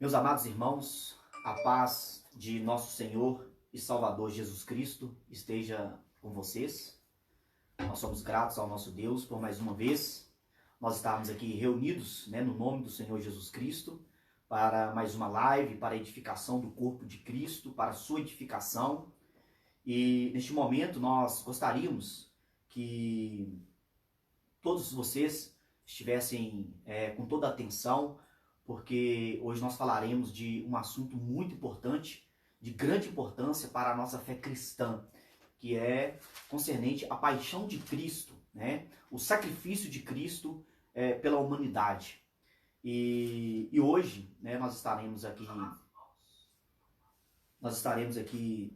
Meus amados irmãos, a paz de nosso Senhor e Salvador Jesus Cristo esteja com vocês. Nós somos gratos ao nosso Deus por mais uma vez nós estarmos aqui reunidos, no nome do Senhor Jesus Cristo, para mais uma live, para a edificação do corpo de Cristo, para a sua edificação. E neste momento nós gostaríamos que todos vocês estivessem com toda a atenção, porque hoje nós falaremos de um assunto muito importante, de grande importância para a nossa fé cristã, que é concernente à paixão de Cristo, o sacrifício de Cristo pela humanidade. E hoje nós estaremos aqui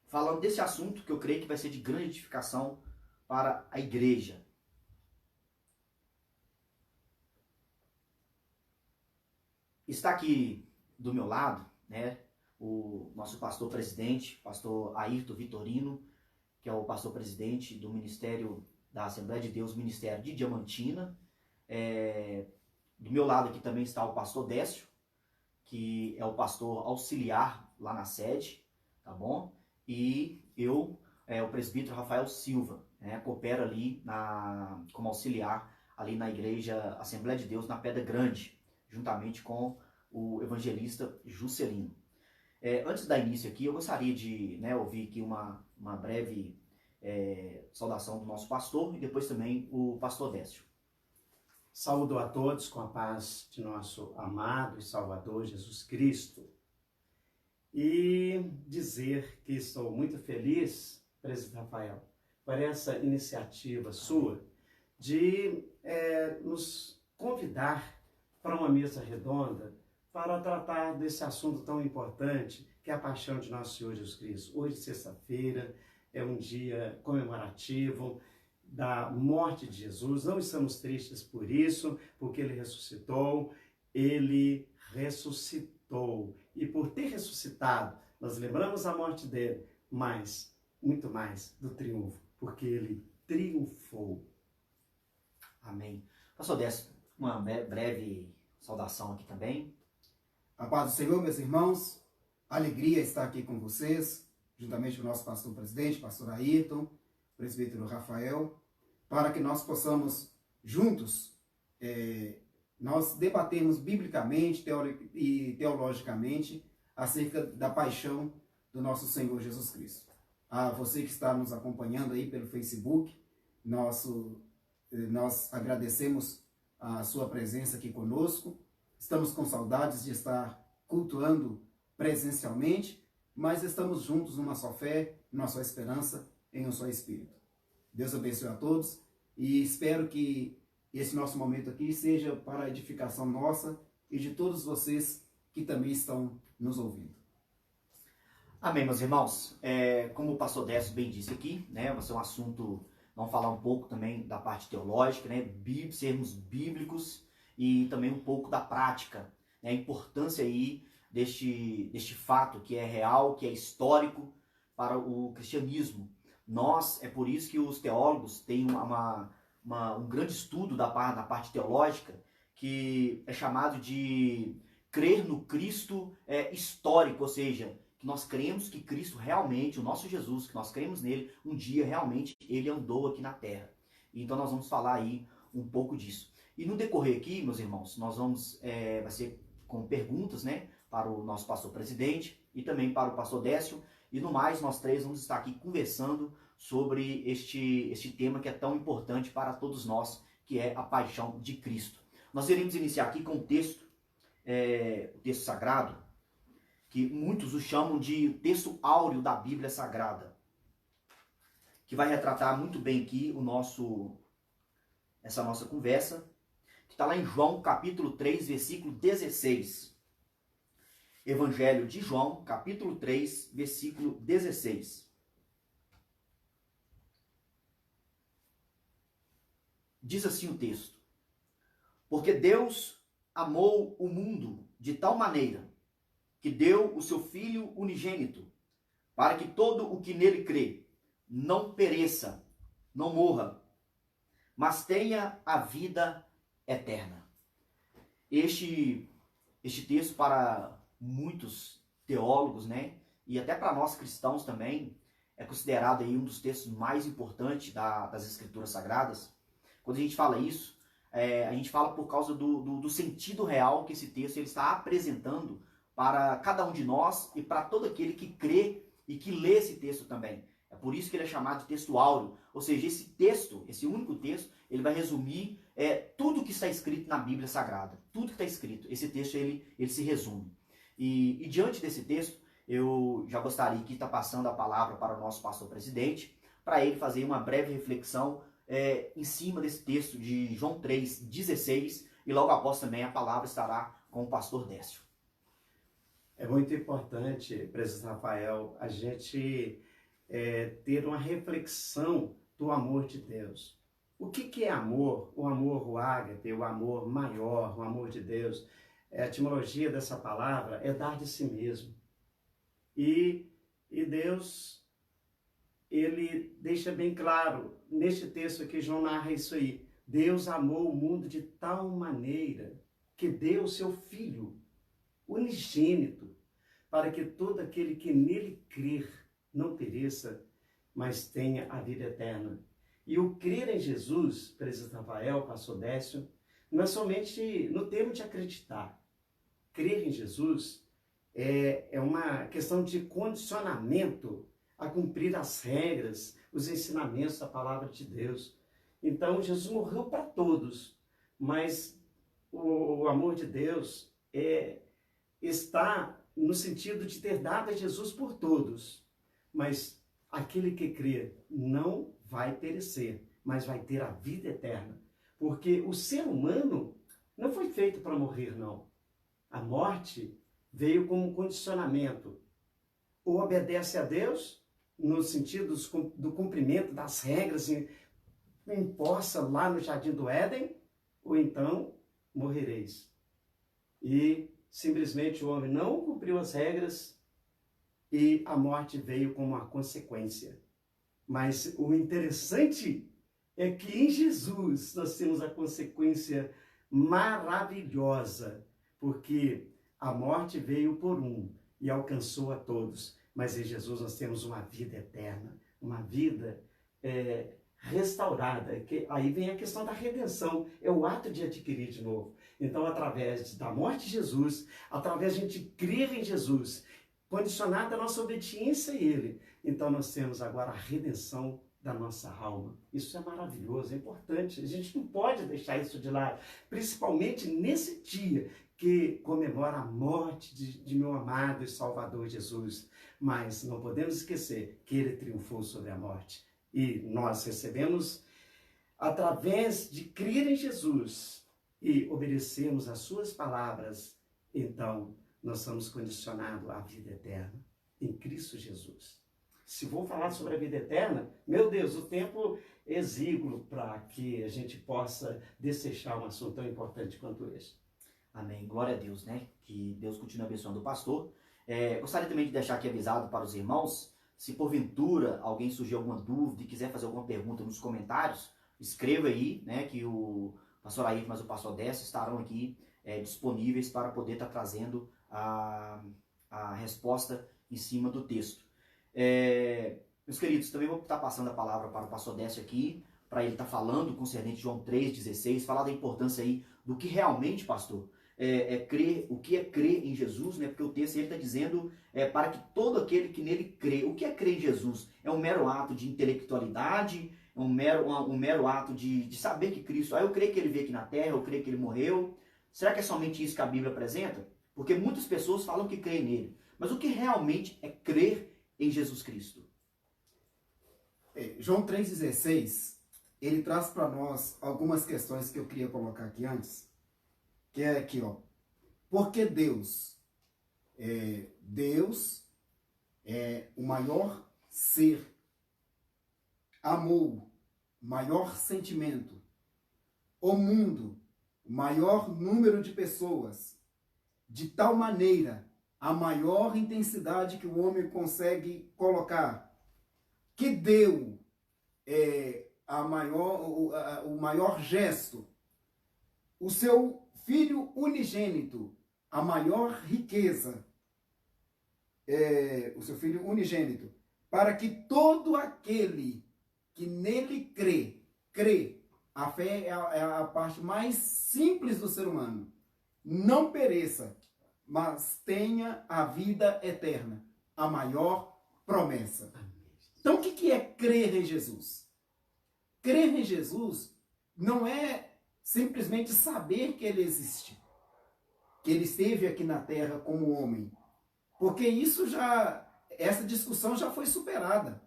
falando desse assunto que eu creio que vai ser de grande edificação para a igreja. Está aqui do meu lado, o nosso pastor presidente, pastor Ayrton Vitorino, que é o pastor presidente do Ministério da Assembleia de Deus, Ministério de Diamantina. Do meu lado aqui também está o pastor Décio, que é o pastor auxiliar lá na sede, tá bom? E eu, o presbítero Rafael Silva, coopero ali como auxiliar ali na igreja Assembleia de Deus na Pedra Grande, juntamente com o evangelista Juscelino. Antes da início aqui, eu gostaria de ouvir aqui uma breve saudação do nosso pastor e depois também o pastor Décio. Saúdo a todos com a paz de nosso amado e Salvador Jesus Cristo. E dizer que estou muito feliz, presidente Rafael, por essa iniciativa sua de nos convidar para uma mesa redonda para tratar desse assunto tão importante que é a paixão de nosso Senhor Jesus Cristo. Hoje, sexta-feira, é um dia comemorativo da morte de Jesus. Não estamos tristes por isso, porque Ele ressuscitou. Ele ressuscitou. E por ter ressuscitado, nós lembramos a morte dele, mas muito mais do triunfo, porque Ele triunfou. Amém. Pastor Décio, uma breve saudação aqui também. A paz do Senhor, meus irmãos, alegria estar aqui com vocês, juntamente com o nosso pastor presidente, pastor Ayrton, presbítero Rafael, para que nós possamos juntos, nós debatermos biblicamente e teologicamente acerca da paixão do nosso Senhor Jesus Cristo. A você que está nos acompanhando aí pelo Facebook, nós agradecemos a sua presença aqui conosco. Estamos com saudades de estar cultuando presencialmente, mas estamos juntos numa só fé, numa só esperança, em um só Espírito. Deus abençoe a todos e espero que esse nosso momento aqui seja para a edificação nossa e de todos vocês que também estão nos ouvindo. Amém, meus irmãos. Como o pastor Décio bem disse aqui, vai ser um assunto, vamos falar um pouco também da parte teológica, sermos bíblicos, e também um pouco da prática, a importância aí deste fato que é real, que é histórico para o cristianismo. É por isso que os teólogos têm um grande estudo da parte teológica, que é chamado de crer no Cristo histórico, ou seja, que nós cremos que Cristo realmente, o nosso Jesus, que nós cremos nele, um dia realmente ele andou aqui na terra. Então nós vamos falar aí um pouco disso. E no decorrer aqui, meus irmãos, nós vamos, vai ser com perguntas, para o nosso pastor presidente e também para o pastor Décio. E no mais, nós três vamos estar aqui conversando sobre este tema que é tão importante para todos nós, que é a paixão de Cristo. Nós iremos iniciar aqui com o texto sagrado, que muitos o chamam de texto áureo da Bíblia Sagrada, que vai retratar muito bem aqui essa nossa conversa, que está lá em João, capítulo 3, versículo 16. Evangelho de João, capítulo 3, versículo 16. Diz assim o texto: Porque Deus amou o mundo de tal maneira que deu o seu Filho unigênito, para que todo o que nele crê não pereça, não morra, mas tenha a vida eterna. Este Este texto, para muitos teólogos, né, e até para nós cristãos também, é considerado aí um dos textos mais importantes das Escrituras Sagradas. Quando a gente fala isso, a gente fala por causa do sentido real que esse texto ele está apresentando para cada um de nós e para todo aquele que crê e que lê esse texto também. É por isso que ele é chamado de texto áureo. Ou seja, esse texto, esse único texto, ele vai resumir tudo que está escrito na Bíblia Sagrada. Tudo que está escrito. Esse texto, ele se resume. E diante desse texto, eu já gostaria de estar passando a palavra para o nosso pastor presidente, para ele fazer uma breve reflexão em cima desse texto de João 3,16, e logo após também a palavra estará com o pastor Décio. É muito importante, presidente Rafael, a gente ter uma reflexão do amor de Deus. O que é amor? O amor, o ágape, o amor maior, o amor de Deus. A etimologia dessa palavra é dar de si mesmo. E Deus, ele deixa bem claro, neste texto aqui, João narra isso aí. Deus amou o mundo de tal maneira que deu o seu Filho unigênito, para que todo aquele que nele crer não pereça, mas tenha a vida eterna. E o crer em Jesus, presidente Rafael, pastor Décio, não é somente no termo de acreditar. Crer em Jesus é uma questão de condicionamento a cumprir as regras, os ensinamentos da palavra de Deus. Então, Jesus morreu para todos, mas o amor de Deus está no sentido de ter dado a Jesus por todos. Mas aquele que crê não vai perecer, mas vai ter a vida eterna. Porque o ser humano não foi feito para morrer, não. A morte veio como um condicionamento. Ou obedece a Deus, no sentido do cumprimento das regras impostas lá no Jardim do Éden, ou então morrereis. E simplesmente o homem não cumpriu as regras e a morte veio como uma consequência. Mas o interessante é que em Jesus nós temos a consequência maravilhosa, porque a morte veio por um e alcançou a todos, mas em Jesus nós temos uma vida eterna, uma vida restaurada. Aí vem a questão da redenção, é o ato de adquirir de novo. Então, através da morte de Jesus, através de a gente crer em Jesus, condicionada a nossa obediência a Ele, então nós temos agora a redenção da nossa alma. Isso é maravilhoso, é importante. A gente não pode deixar isso de lado, principalmente nesse dia que comemora a morte de meu amado e Salvador Jesus. Mas não podemos esquecer que Ele triunfou sobre a morte. E nós recebemos, através de crer em Jesus e obedecermos às suas palavras, então nós somos condicionados à vida eterna em Cristo Jesus. Se vou falar sobre a vida eterna, meu Deus, o tempo é exíguo para que a gente possa desfechar um assunto tão importante quanto esse. Amém. Glória a Deus, né? Que Deus continue abençoando o pastor. Gostaria também de deixar aqui avisado para os irmãos, se porventura alguém surgir alguma dúvida e quiser fazer alguma pergunta nos comentários, escreva aí, né? Que o pastor Ayrton, mas o pastor Décio estarão aqui disponíveis para poder estar trazendo a resposta em cima do texto. Meus queridos, também vou estar passando a palavra para o pastor Décio aqui, para ele estar falando concernente João 3,16, falar da importância aí do que realmente, pastor, crer, o que é crer em Jesus, né? Porque o texto ele está dizendo para que todo aquele que nele crê. O que é crer em Jesus? É um mero ato de intelectualidade, é um mero ato de saber que Cristo, eu creio que ele veio aqui na terra, eu creio que ele morreu. Será que é somente isso que a Bíblia apresenta? Porque muitas pessoas falam que creem nele, mas o que realmente é crer em Jesus Cristo? João 3,16, ele traz para nós algumas questões que eu queria colocar aqui antes, que é aqui, ó. Porque Deus é o maior ser, amor, maior sentimento, o mundo, o maior número de pessoas, de tal maneira, a maior intensidade que o homem consegue colocar, que deu o maior gesto, o seu Filho unigênito, a maior riqueza, o seu Filho unigênito, para que todo aquele que nele crê, a fé é a parte mais simples do ser humano, não pereça, mas tenha a vida eterna, a maior promessa. Então, o que é crer em Jesus? Crer em Jesus não é simplesmente saber que ele existe, que ele esteve aqui na terra como homem, porque essa discussão já foi superada.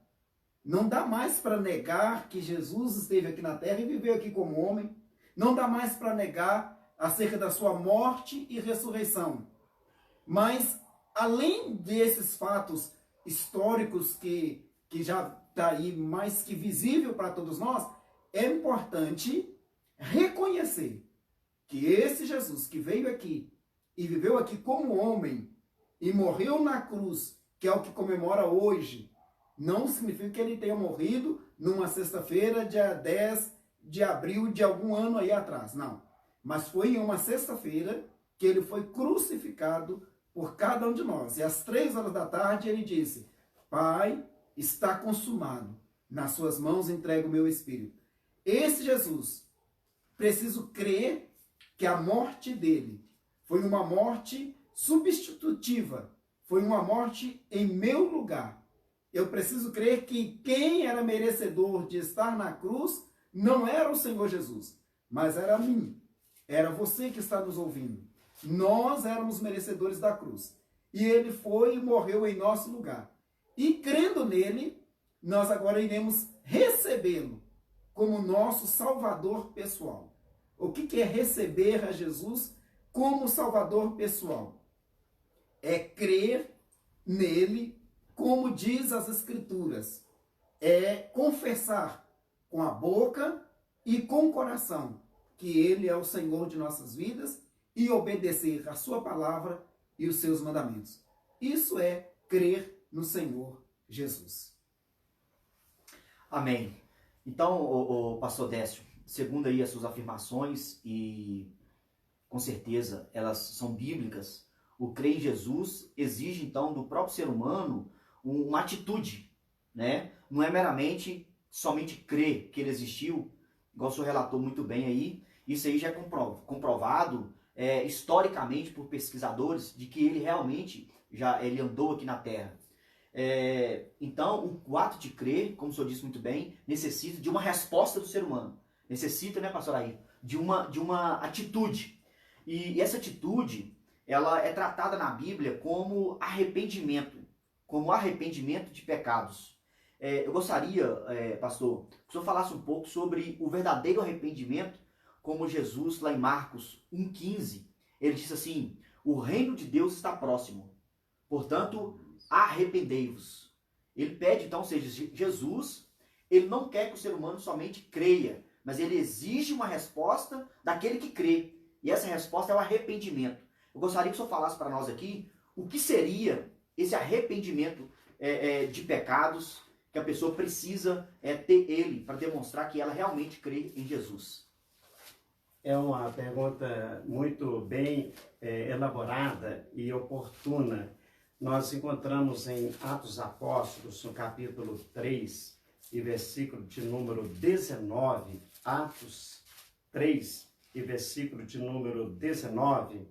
Não dá mais para negar que Jesus esteve aqui na terra e viveu aqui como homem. Não dá mais para negar acerca da sua morte e ressurreição. Mas, além desses fatos históricos que já está aí mais que visível para todos nós, é importante reconhecer que esse Jesus que veio aqui e viveu aqui como homem e morreu na cruz, que é o que comemora hoje, não significa que ele tenha morrido numa sexta-feira, dia 10 de abril de algum ano aí atrás, não. Mas foi em uma sexta-feira que ele foi crucificado por cada um de nós. E às 3 horas da tarde ele disse: Pai, está consumado, nas suas mãos entrego o meu espírito. Esse Jesus, preciso crer que a morte dele foi uma morte substitutiva, foi uma morte em meu lugar. Eu preciso crer que quem era merecedor de estar na cruz não era o Senhor Jesus, mas era mim, era você que está nos ouvindo. Nós éramos merecedores da cruz. E ele foi e morreu em nosso lugar. E crendo nele, nós agora iremos recebê-lo como nosso Salvador pessoal. O que é receber a Jesus como Salvador pessoal? É crer nele, como diz as Escrituras. É confessar com a boca e com o coração que ele é o Senhor de nossas vidas e obedecer a sua palavra e os seus mandamentos. Isso é crer no Senhor Jesus. Amém. Então, o pastor Décio, segundo aí as suas afirmações, e com certeza elas são bíblicas, o crer em Jesus exige então do próprio ser humano uma atitude, né? Não é meramente somente crer que ele existiu, igual o senhor relatou muito bem aí. Isso aí já é comprovado historicamente por pesquisadores de que ele realmente ele andou aqui na Terra. Então, o ato de crer, como o senhor disse muito bem, necessita de uma resposta do ser humano. Necessita, né, pastor Ayrton, de uma atitude. E essa atitude, ela é tratada na Bíblia como arrependimento de pecados. Eu gostaria, pastor, que o senhor falasse um pouco sobre o verdadeiro arrependimento, como Jesus, lá em Marcos 1,15, ele diz assim: o reino de Deus está próximo, portanto, arrependei-vos. Ele pede, então, ou seja, Jesus, ele não quer que o ser humano somente creia, mas ele exige uma resposta daquele que crê. E essa resposta é o arrependimento. Eu gostaria que o senhor falasse para nós aqui o que seria esse arrependimento de pecados que a pessoa precisa ter ele para demonstrar que ela realmente crê em Jesus. É uma pergunta muito bem elaborada e oportuna. Nós encontramos em Atos Apóstolos, no capítulo 3, e versículo de número 19, Atos 3, e versículo de número 19,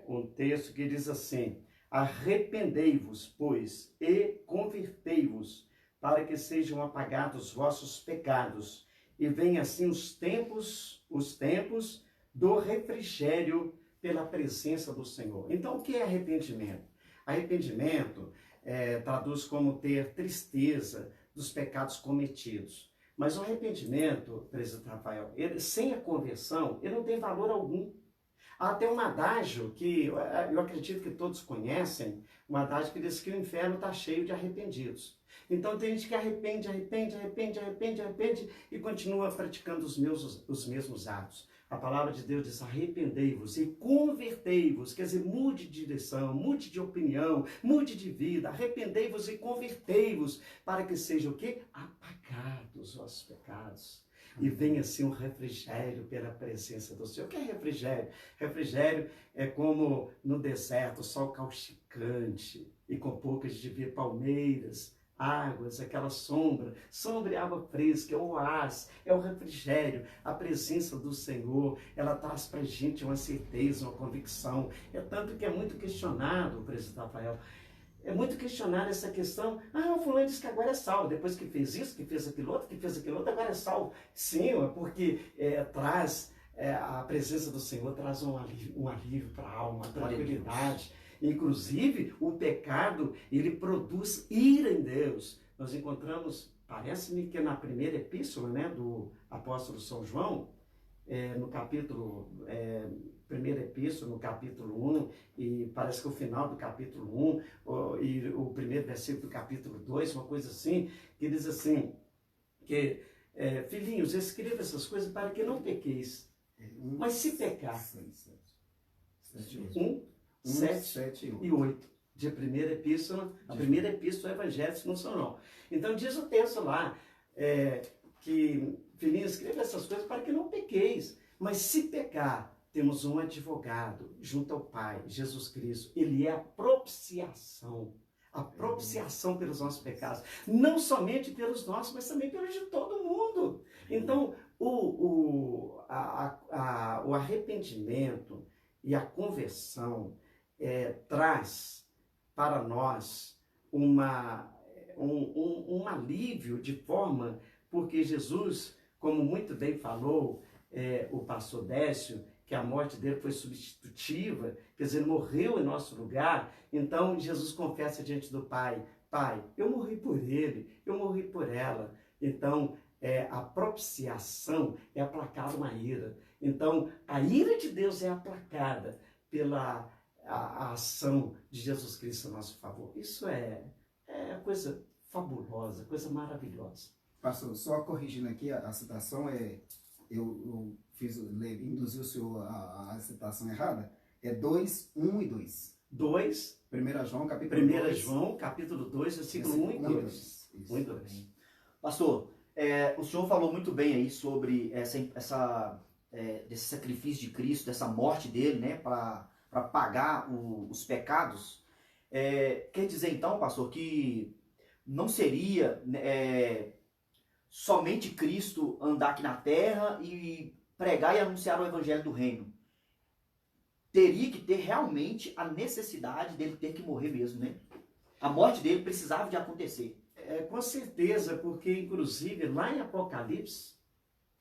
um texto que diz assim: arrependei-vos, pois, e convertei-vos, para que sejam apagados vossos pecados, e venham assim os tempos do refrigério pela presença do Senhor. Então, o que é arrependimento? Arrependimento traduz como ter tristeza dos pecados cometidos. Mas o arrependimento, presidente Rafael, sem a conversão, ele não tem valor algum. Há até um adágio que eu acredito que todos conhecem, um adágio que diz que o inferno está cheio de arrependidos. Então tem gente que arrepende e continua praticando os mesmos atos. A palavra de Deus diz: arrependei-vos e convertei-vos, quer dizer, mude de direção, mude de opinião, mude de vida, arrependei-vos e convertei-vos, para que sejam o quê? Apagados os vossos pecados. E vem assim um refrigério pela presença do Senhor. O que é refrigério? Refrigério é como no deserto, sol causticante e com poucas de ver palmeiras, águas, aquela sombra e água fresca, é o oásis, é o refrigério. A presença do Senhor, ela traz para a gente uma certeza, uma convicção. É tanto que é muito questionado, presidente Rafael, é muito questionada essa questão. O fulano disse que agora é salvo. Depois que fez isso, que fez aquilo outro, agora é salvo. Sim, é porque a presença do Senhor traz um alívio para a alma, uma tranquilidade. Inclusive, o pecado, ele produz ira em Deus. Nós encontramos, parece-me que na primeira epístola, né, do apóstolo São João, no capítulo... primeira epístola, no capítulo 1, e parece que o final do capítulo 1, e o primeiro versículo do capítulo 2, uma coisa assim, que diz assim, que, filhinhos, escreva essas coisas para que não pequeis. Mas se pecar, 7 e 8, de primeira epístola, a primeira epístola do Evangelho segundo São João. Então diz o texto lá, que, filhinhos, escreva essas coisas para que não pequeis. Mas se pecar, temos um advogado junto ao Pai, Jesus Cristo. Ele é a propiciação pelos nossos pecados. Não somente pelos nossos, mas também pelos de todo mundo. Então, o arrependimento e a conversão traz para nós um alívio de forma, porque Jesus, como muito bem falou o pastor Décio, que a morte dele foi substitutiva, quer dizer, ele morreu em nosso lugar. Então Jesus confessa diante do Pai: Pai, eu morri por ele, eu morri por ela. Então a propiciação é aplacar uma ira. Então a ira de Deus é aplacada pela a ação de Jesus Cristo a nosso favor. Isso é coisa fabulosa, coisa maravilhosa. Pastor, só corrigindo aqui, a citação eu induzi o senhor a citação errada, 2, 1 e 2. 2, 1 João, capítulo 2. 1 João, capítulo 2, versículo 1 e 2. 1 e 2. Pastor, o senhor falou muito bem aí sobre desse sacrifício de Cristo, dessa morte dele, né, para pagar os pecados. Quer dizer então, pastor, que não seria somente Cristo andar aqui na terra e pregar e anunciar o evangelho do reino. Teria que ter realmente a necessidade dele ter que morrer mesmo, né? A morte dele precisava de acontecer. Com certeza, porque inclusive lá em Apocalipse,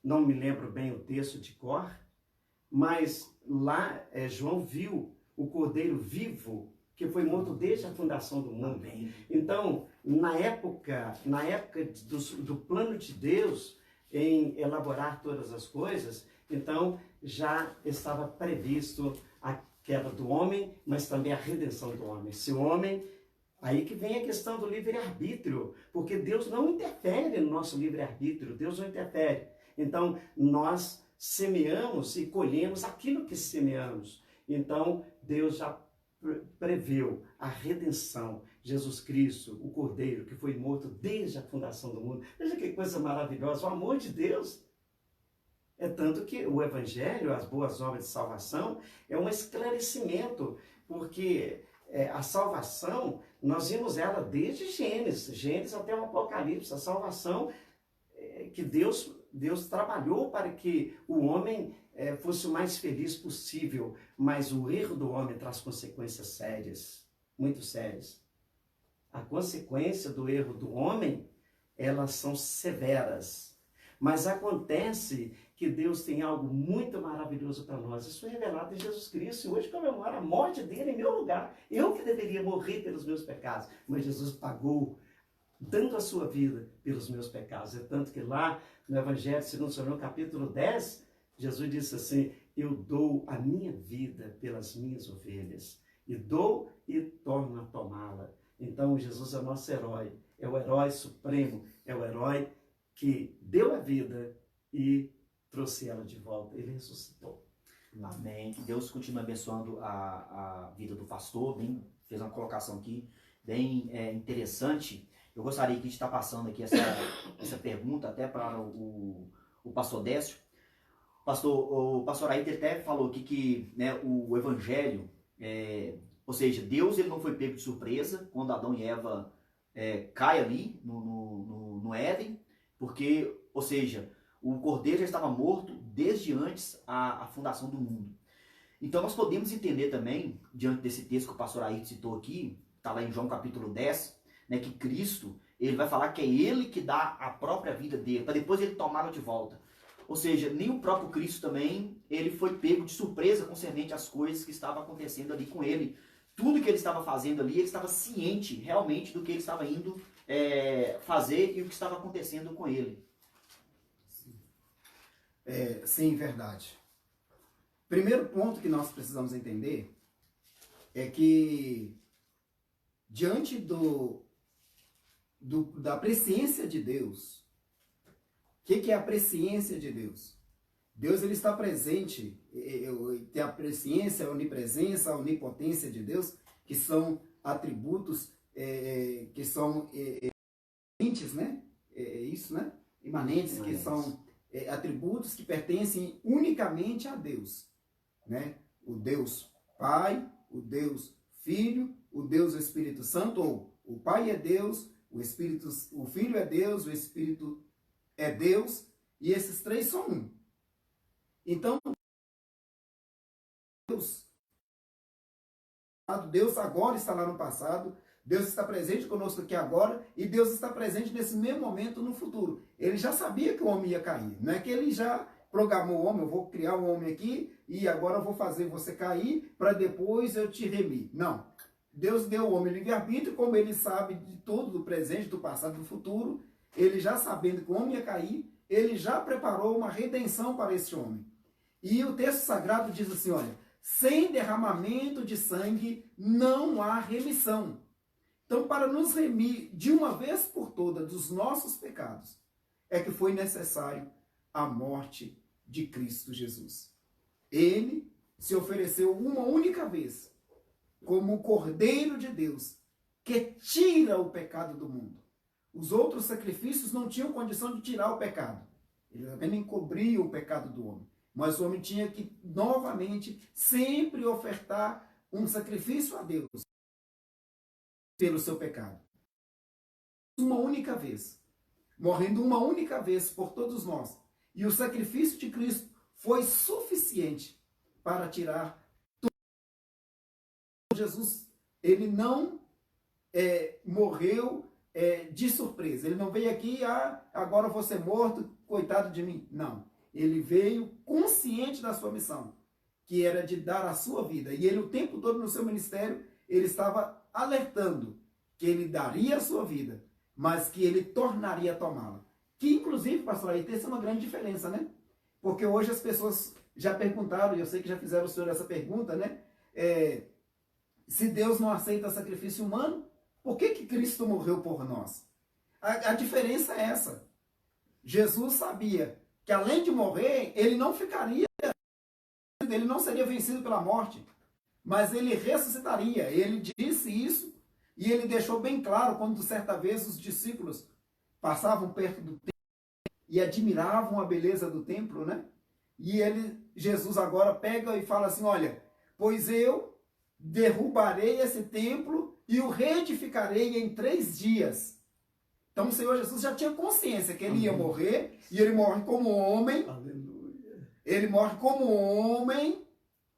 não me lembro bem o texto de cor, mas lá João viu o Cordeiro vivo, que foi morto desde a fundação do mundo. Amém. Então, na época do plano de Deus em elaborar todas as coisas, então já estava previsto a queda do homem, mas também a redenção do homem. Esse homem, aí que vem a questão do livre-arbítrio, porque Deus não interfere no nosso livre-arbítrio, Deus não interfere. Então, nós semeamos e colhemos aquilo que semeamos. Então, Deus já preveu a redenção, Jesus Cristo, o Cordeiro, que foi morto desde a fundação do mundo. Veja que coisa maravilhosa, o amor de Deus. É tanto que o Evangelho, as boas obras de salvação, é um esclarecimento, porque a salvação, nós vimos ela desde Gênesis até o Apocalipse, a salvação que Deus trabalhou para que o homem fosse o mais feliz possível, mas o erro do homem traz consequências sérias, muito sérias. A consequência do erro do homem, elas são severas, mas acontece que Deus tem algo muito maravilhoso para nós. Isso é revelado em Jesus Cristo, e hoje comemora a morte dele em meu lugar. Eu que deveria morrer pelos meus pecados, mas Jesus pagou, dando a sua vida pelos meus pecados. É tanto que lá no Evangelho segundo São João, capítulo 10, Jesus disse assim: eu dou a minha vida pelas minhas ovelhas, e dou e torno a tomá-la. Então Jesus é o nosso herói, é o herói supremo, é o herói que deu a vida e trouxe ela de volta, ele ressuscitou. Amém. Que Deus continue abençoando a vida do pastor. Fez uma colocação aqui bem interessante. Eu gostaria que a gente está passando aqui essa pergunta até para o o pastor Décio. O pastor Ayrton até falou aqui que, né, o evangelho, ou seja, Deus ele não foi pego de surpresa quando Adão e Eva caem ali no Éden, porque, ou seja, o cordeiro já estava morto desde antes a fundação do mundo. Então nós podemos entender também, diante desse texto que o pastor Ayrton citou aqui, está lá em João capítulo 10, né, que Cristo, ele vai falar que é ele que dá a própria vida dele, para depois ele tomá-la de volta. Ou seja, nem o próprio Cristo também, ele foi pego de surpresa concernente às coisas que estavam acontecendo ali com ele. Tudo que ele estava fazendo ali, ele estava ciente realmente do que ele estava indo fazer e o que estava acontecendo com ele. Sim, verdade. Primeiro ponto que nós precisamos entender é que diante da presciência de Deus, o que é a presciência de Deus? Deus ele está presente, tem a presciência, a onipresença, a onipotência de Deus, que são atributos que são imanentes, né? Isso, né? Imanentes, que são atributos que pertencem unicamente a Deus, né? O Deus Pai, o Deus Filho, o Deus Espírito Santo, ou o Pai é Deus, o Filho é Deus, o Espírito é Deus, e esses três são um. Então, Deus agora está lá no passado, Deus está presente conosco aqui agora, e Deus está presente nesse mesmo momento no futuro. Ele já sabia que o homem ia cair, não é que ele já programou o homem, eu vou criar um homem aqui, e agora eu vou fazer você cair, para depois eu te remir. Não. Deus deu ao homem livre-arbítrio, como ele sabe de tudo, do presente, do passado, do futuro, ele já sabendo que o homem ia cair, ele já preparou uma redenção para esse homem. E o texto sagrado diz assim, olha, sem derramamento de sangue não há remissão. Então, para nos remir de uma vez por todas dos nossos pecados, é que foi necessário a morte de Cristo Jesus. Ele se ofereceu uma única vez como o Cordeiro de Deus, que tira o pecado do mundo. Os outros sacrifícios não tinham condição de tirar o pecado. Eles apenas encobriam o pecado do homem. Mas o homem tinha que, novamente, sempre ofertar um sacrifício a Deus pelo seu pecado. Uma única vez. Morrendo uma única vez por todos nós. E o sacrifício de Cristo foi suficiente para tirar tudo. Jesus, ele não morreu de surpresa. Ele não veio aqui, agora eu vou ser morto, coitado de mim. Não. Ele veio consciente da sua missão, que era de dar a sua vida. E ele, o tempo todo no seu ministério, ele estava alertando que ele daria a sua vida, mas que ele tornaria a tomá-la. Que, inclusive, pastor Ayrton, essa é uma grande diferença, né? Porque hoje as pessoas já perguntaram, e eu sei que já fizeram o senhor essa pergunta, né? Se Deus não aceita sacrifício humano, por que Cristo morreu por nós? A diferença é essa. Jesus sabia que além de morrer, ele não ficaria, ele não seria vencido pela morte, mas ele ressuscitaria. Ele disse isso e ele deixou bem claro quando certa vez os discípulos passavam perto do templo e admiravam a beleza do templo, né? E Jesus agora pega e fala assim, olha, pois eu derrubarei esse templo e o reedificarei em 3 dias. Então o Senhor Jesus já tinha consciência que ele ia morrer, e ele morre como homem. Aleluia. Ele morre como homem,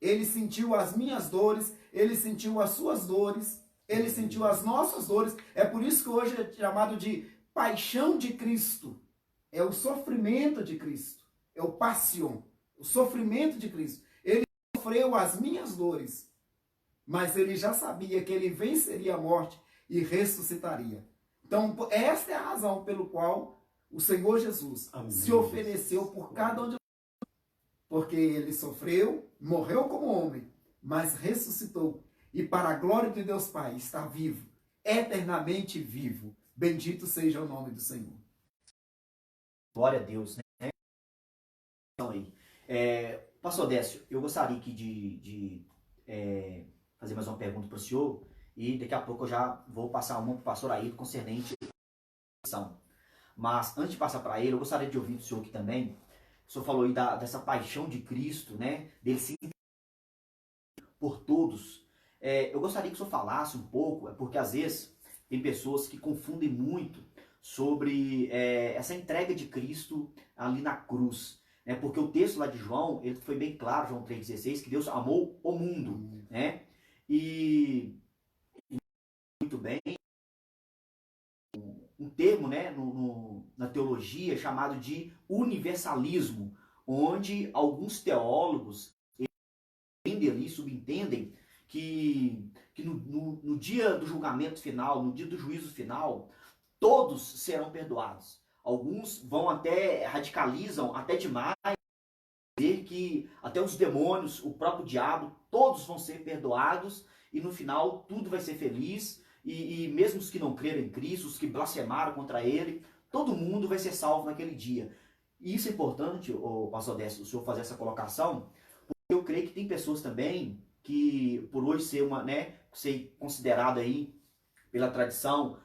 ele sentiu as minhas dores, ele sentiu as suas dores, ele sentiu as nossas dores. É por isso que hoje é chamado de paixão de Cristo. É o sofrimento de Cristo. É o passion, o sofrimento de Cristo. Ele sofreu as minhas dores, mas ele já sabia que ele venceria a morte e ressuscitaria. Então, esta é a razão pelo qual o Senhor Jesus se ofereceu por cada um de nós. Porque ele sofreu, morreu como homem, mas ressuscitou. E para a glória de Deus Pai, está vivo, eternamente vivo. Bendito seja o nome do Senhor. Glória a Deus, né? Então aí, pastor Décio, eu gostaria aqui de fazer mais uma pergunta para o senhor, e daqui a pouco eu já vou passar uma para o pastor Ayrton concernente à missão. Mas antes de passar para ele, eu gostaria de ouvir do senhor aqui também, O senhor falou aí dessa paixão de Cristo, né? Dele se por todos. Eu gostaria que o senhor falasse um pouco, porque às vezes tem pessoas que confundem muito sobre essa entrega de Cristo ali na cruz. Né? Porque o texto lá de João, ele foi bem claro, João 3,16, que Deus amou o mundo. Né? E muito bem, um termo, né, na teologia chamado de universalismo, onde alguns teólogos entendem ali, subentendem que no dia do julgamento final, no dia do juízo final, todos serão perdoados. Alguns vão até, radicalizam até demais, dizer que até os demônios, o próprio diabo, todos vão ser perdoados e no final tudo vai ser feliz. E mesmo os que não creram em Cristo, os que blasfemaram contra Ele, todo mundo vai ser salvo naquele dia. E isso é importante, pastor Décio, o senhor fazer essa colocação, porque eu creio que tem pessoas também que, por hoje ser ser considerado aí pela tradição,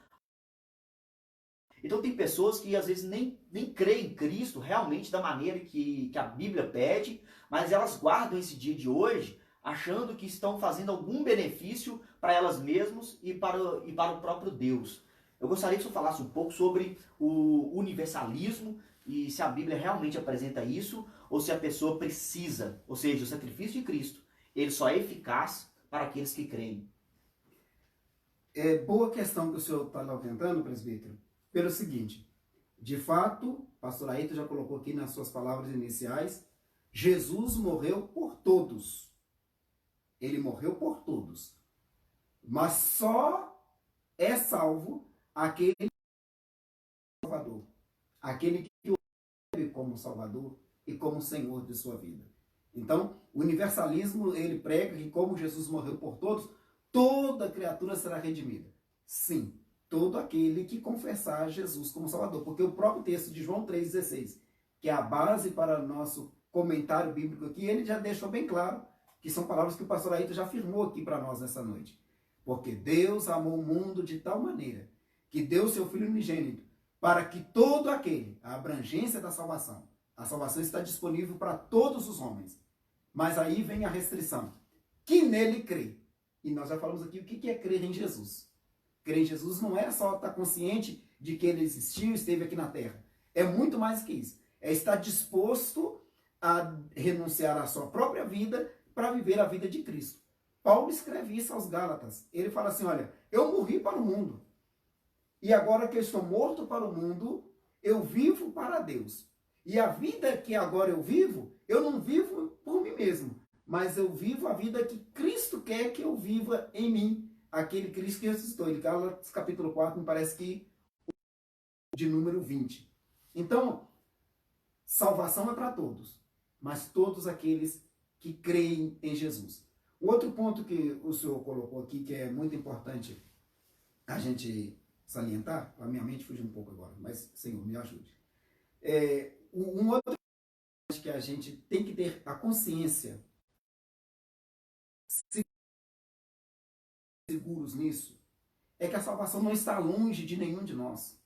então tem pessoas que às vezes nem creem em Cristo realmente da maneira que a Bíblia pede, mas elas guardam esse dia de hoje achando que estão fazendo algum benefício para elas mesmas e para o próprio Deus. Eu gostaria que você falasse um pouco sobre o universalismo e se a Bíblia realmente apresenta isso ou se a pessoa precisa, ou seja, o sacrifício de Cristo, ele só é eficaz para aqueles que creem. Boa questão que o senhor está levantando, presbítero, pelo seguinte, de fato, pastor Ayrton já colocou aqui nas suas palavras iniciais, Jesus morreu por todos. Ele morreu por todos. Mas só é salvo aquele que é Salvador. Aquele que o recebe como Salvador e como Senhor de sua vida. Então, o universalismo, ele prega que como Jesus morreu por todos, toda criatura será redimida. Sim, todo aquele que confessar Jesus como Salvador. Porque o próprio texto de João 3,16, que é a base para o nosso comentário bíblico aqui, ele já deixou bem claro que são palavras que o pastor Ayrton já afirmou aqui para nós nessa noite. Porque Deus amou o mundo de tal maneira que deu seu Filho unigênito para que todo aquele, a abrangência da salvação, a salvação está disponível para todos os homens. Mas aí vem a restrição, que nele crê. E nós já falamos aqui o que é crer em Jesus. Crer em Jesus não é só estar consciente de que ele existiu e esteve aqui na terra. É muito mais que isso. É estar disposto a renunciar à sua própria vida para viver a vida de Cristo. Paulo escreve isso aos Gálatas. Ele fala assim, olha, eu morri para o mundo. E agora que eu estou morto para o mundo, eu vivo para Deus. E a vida que agora eu não vivo por mim mesmo, mas eu vivo a vida que Cristo quer que eu viva em mim. Aquele Cristo que ressuscitou. Em Gálatas capítulo 4, me parece que de número 20. Então, salvação é para todos, mas todos aqueles que creem em Jesus. O outro ponto que o senhor colocou aqui, que é muito importante a gente salientar, a minha mente fugiu um pouco agora, mas, Senhor, me ajude. Um outro que a gente tem que ter a consciência, seguros nisso, é que a salvação não está longe de nenhum de nós.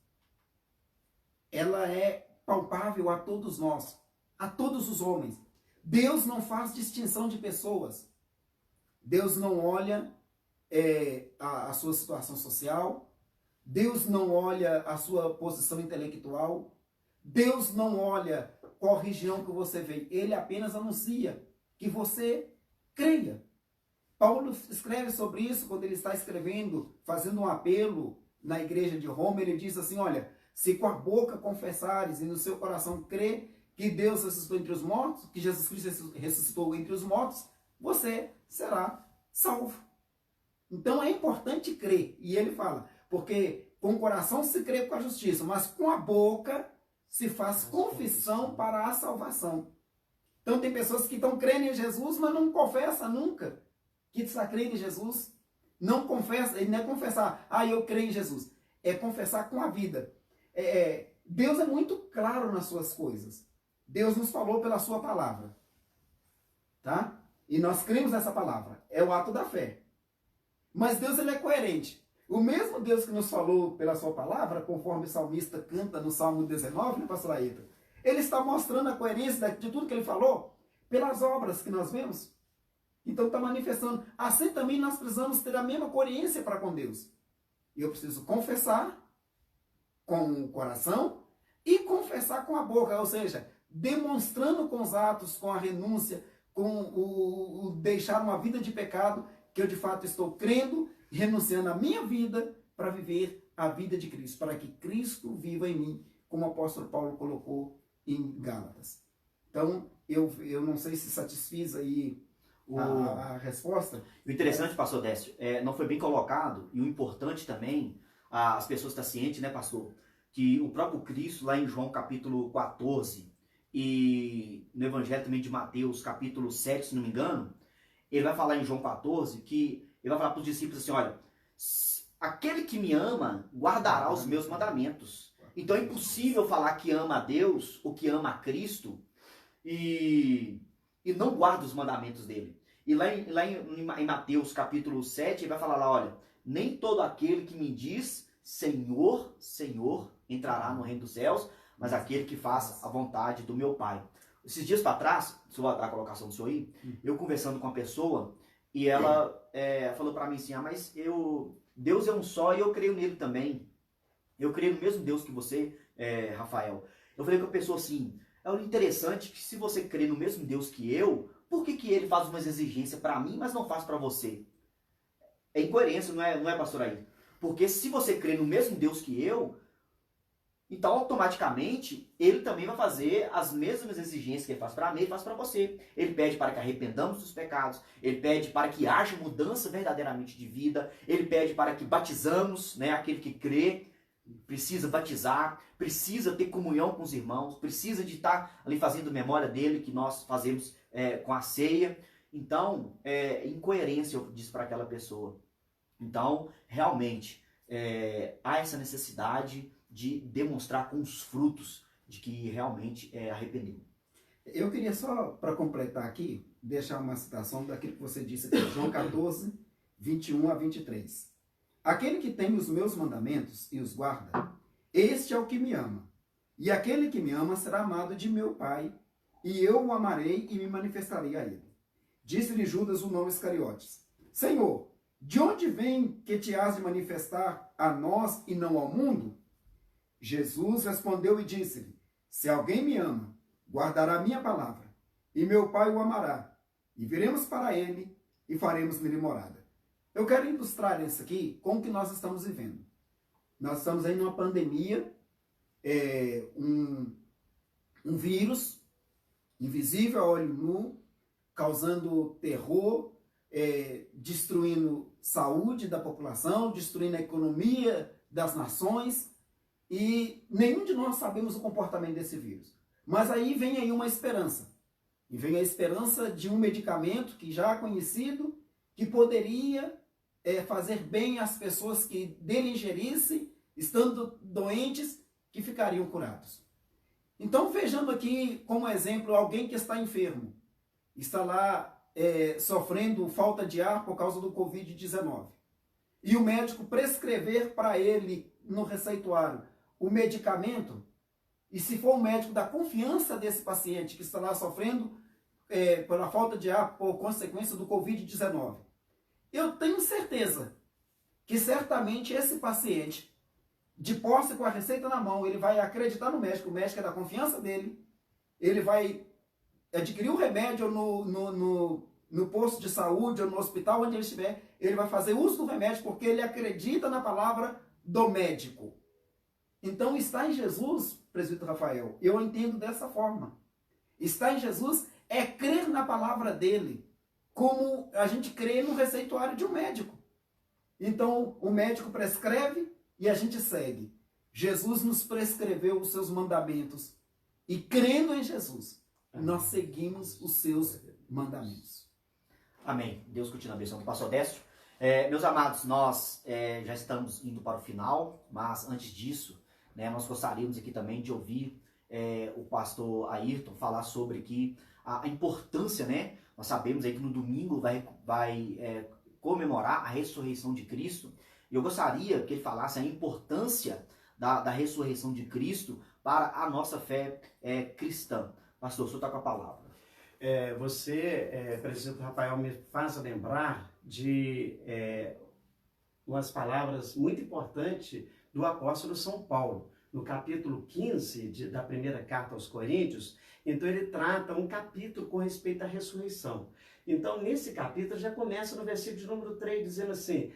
Ela é palpável a todos nós, a todos os homens. Deus não faz distinção de pessoas. Deus não olha a sua situação social. Deus não olha a sua posição intelectual. Deus não olha qual região que você vem. Ele apenas anuncia que você creia. Paulo escreve sobre isso quando ele está escrevendo, fazendo um apelo na igreja de Roma. Ele diz assim, olha, se com a boca confessares e no seu coração crer que Deus ressuscitou entre os mortos, que Jesus Cristo ressuscitou entre os mortos, você será salvo. Então é importante crer. E ele fala, porque com o coração se crê com a justiça, mas com a boca se faz confissão para a salvação. Então tem pessoas que estão crendo em Jesus, mas não confessam nunca que está crendo em Jesus. Não confessa, ele não é confessar, eu creio em Jesus. É confessar com a vida. Deus é muito claro nas suas coisas. Deus nos falou pela sua palavra. Tá? E nós cremos nessa palavra. É o ato da fé. Mas Deus, ele é coerente. O mesmo Deus que nos falou pela sua palavra, conforme o salmista canta no Salmo 19, né, pastor Ayrton? Ele está mostrando a coerência de tudo que ele falou pelas obras que nós vemos. Então está manifestando. Assim também nós precisamos ter a mesma coerência para com Deus. Eu preciso confessar com o coração e confessar com a boca, ou seja, demonstrando com os atos, com a renúncia, com o deixar uma vida de pecado, que eu de fato estou crendo, renunciando a minha vida para viver a vida de Cristo, para que Cristo viva em mim, como o apóstolo Paulo colocou em Gálatas. Então, eu não sei se satisfiz aí a resposta. O interessante, pastor Décio, não foi bem colocado, e o importante também, as pessoas estão cientes, né, pastor, que o próprio Cristo, lá em João capítulo 14, e no Evangelho também de Mateus, capítulo 7, se não me engano, ele vai falar em João 14, que ele vai falar para os discípulos assim, olha, aquele que me ama, guardará os meus mandamentos. Então é impossível falar que ama a Deus, ou que ama a Cristo, e não guarda os mandamentos dele. E lá em Mateus capítulo 7, ele vai falar lá, olha, nem todo aquele que me diz Senhor, Senhor, entrará no reino dos céus, mas aquele que faz a vontade do meu Pai. Esses dias para trás, deixa eu dar a colocação do senhor aí, eu conversando com uma pessoa, e ela falou para mim assim, mas Deus é um só e eu creio nele também. Eu creio no mesmo Deus que você, Rafael. Eu falei com a pessoa assim, é interessante que se você crê no mesmo Deus que eu, por que ele faz umas exigências para mim, mas não faz para você? É incoerência, não é, pastor aí? Porque se você crê no mesmo Deus que eu, então automaticamente ele também vai fazer as mesmas exigências que ele faz para mim, ele faz para você. Ele pede para que arrependamos dos pecados, ele pede para que haja mudança verdadeiramente de vida, ele pede para que batizamos, né, aquele que crê, precisa batizar, precisa ter comunhão com os irmãos, precisa de estar ali fazendo memória dele, que nós fazemos com a ceia. Então, incoerência, eu disse para aquela pessoa. Então, realmente, há essa necessidade de demonstrar com os frutos de que realmente arrependeu. Eu queria só, para completar aqui, deixar uma citação daquilo que você disse aqui, João 14, 21 a 23. Aquele que tem os meus mandamentos e os guarda, este é o que me ama. E aquele que me ama será amado de meu Pai, e eu o amarei e me manifestarei a ele. Disse-lhe Judas, o nome Iscariotes: Senhor, de onde vem que te has de manifestar a nós e não ao mundo? Jesus respondeu e disse-lhe: Se alguém me ama, guardará a minha palavra, e meu Pai o amará, e viremos para ele e faremos nele morada. Eu quero ilustrar isso aqui com o que nós estamos vivendo. Nós estamos aí numa pandemia, um vírus invisível a olho nu, causando terror, destruindo saúde da população, destruindo a economia das nações, e nenhum de nós sabemos o comportamento desse vírus. Mas aí vem aí uma esperança. E vem a esperança de um medicamento que já é conhecido, que poderia fazer bem às pessoas que dele ingerissem, estando doentes, que ficariam curados. Então, vejando aqui como exemplo alguém que está enfermo, está lá sofrendo falta de ar por causa do Covid-19. E o médico prescrever para ele, no receituário, o medicamento, e se for um médico da confiança desse paciente que está lá sofrendo pela falta de ar por consequência do Covid-19, eu tenho certeza que certamente esse paciente, de posse com a receita na mão, ele vai acreditar no médico, o médico é da confiança dele, ele vai adquirir o remédio no posto de saúde ou no hospital, onde ele estiver, ele vai fazer uso do remédio porque ele acredita na palavra do médico. Então, está em Jesus, presbítero Rafael, eu entendo dessa forma. Está em Jesus é crer na palavra dele, como a gente crê no receituário de um médico. Então, o médico prescreve e a gente segue. Jesus nos prescreveu os seus mandamentos. E crendo em Jesus, nós seguimos os seus mandamentos. Amém. Deus continue abençoando o pastor Décio. Meus amados, nós já estamos indo para o final, mas antes disso, nós gostaríamos aqui também de ouvir o pastor Ayrton falar sobre aqui a importância, né? Nós sabemos aí que no domingo vai comemorar a ressurreição de Cristo. E eu gostaria que ele falasse a importância da ressurreição de Cristo para a nossa fé cristã. Pastor, o senhor está com a palavra. Presidente Rafael, me faz lembrar de umas palavras muito importantes do apóstolo São Paulo. No capítulo 15 da primeira carta aos Coríntios, então ele trata um capítulo com respeito à ressurreição. Então, nesse capítulo, já começa no versículo de número 3, dizendo assim,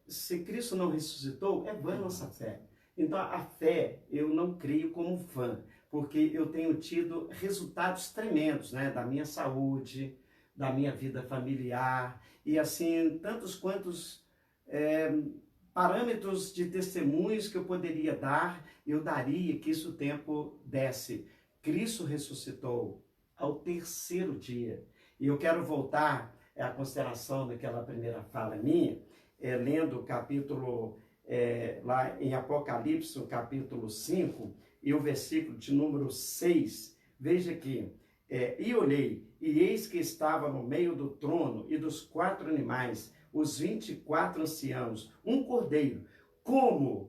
se Cristo não ressuscitou, é vã a nossa fé. Então, a fé, eu não creio como fã, porque eu tenho tido resultados tremendos, né, da minha saúde, da minha vida familiar, e assim, tantos quantos parâmetros de testemunhos que eu poderia dar, eu daria que isso o tempo desse. Cristo ressuscitou ao terceiro dia. E eu quero voltar à consideração daquela primeira fala minha, lendo o capítulo, lá em Apocalipse, o capítulo 5, e o versículo de número 6. Veja aqui, e olhei, e eis que estava no meio do trono e dos 4 animais, os 24 anciãos, um cordeiro, como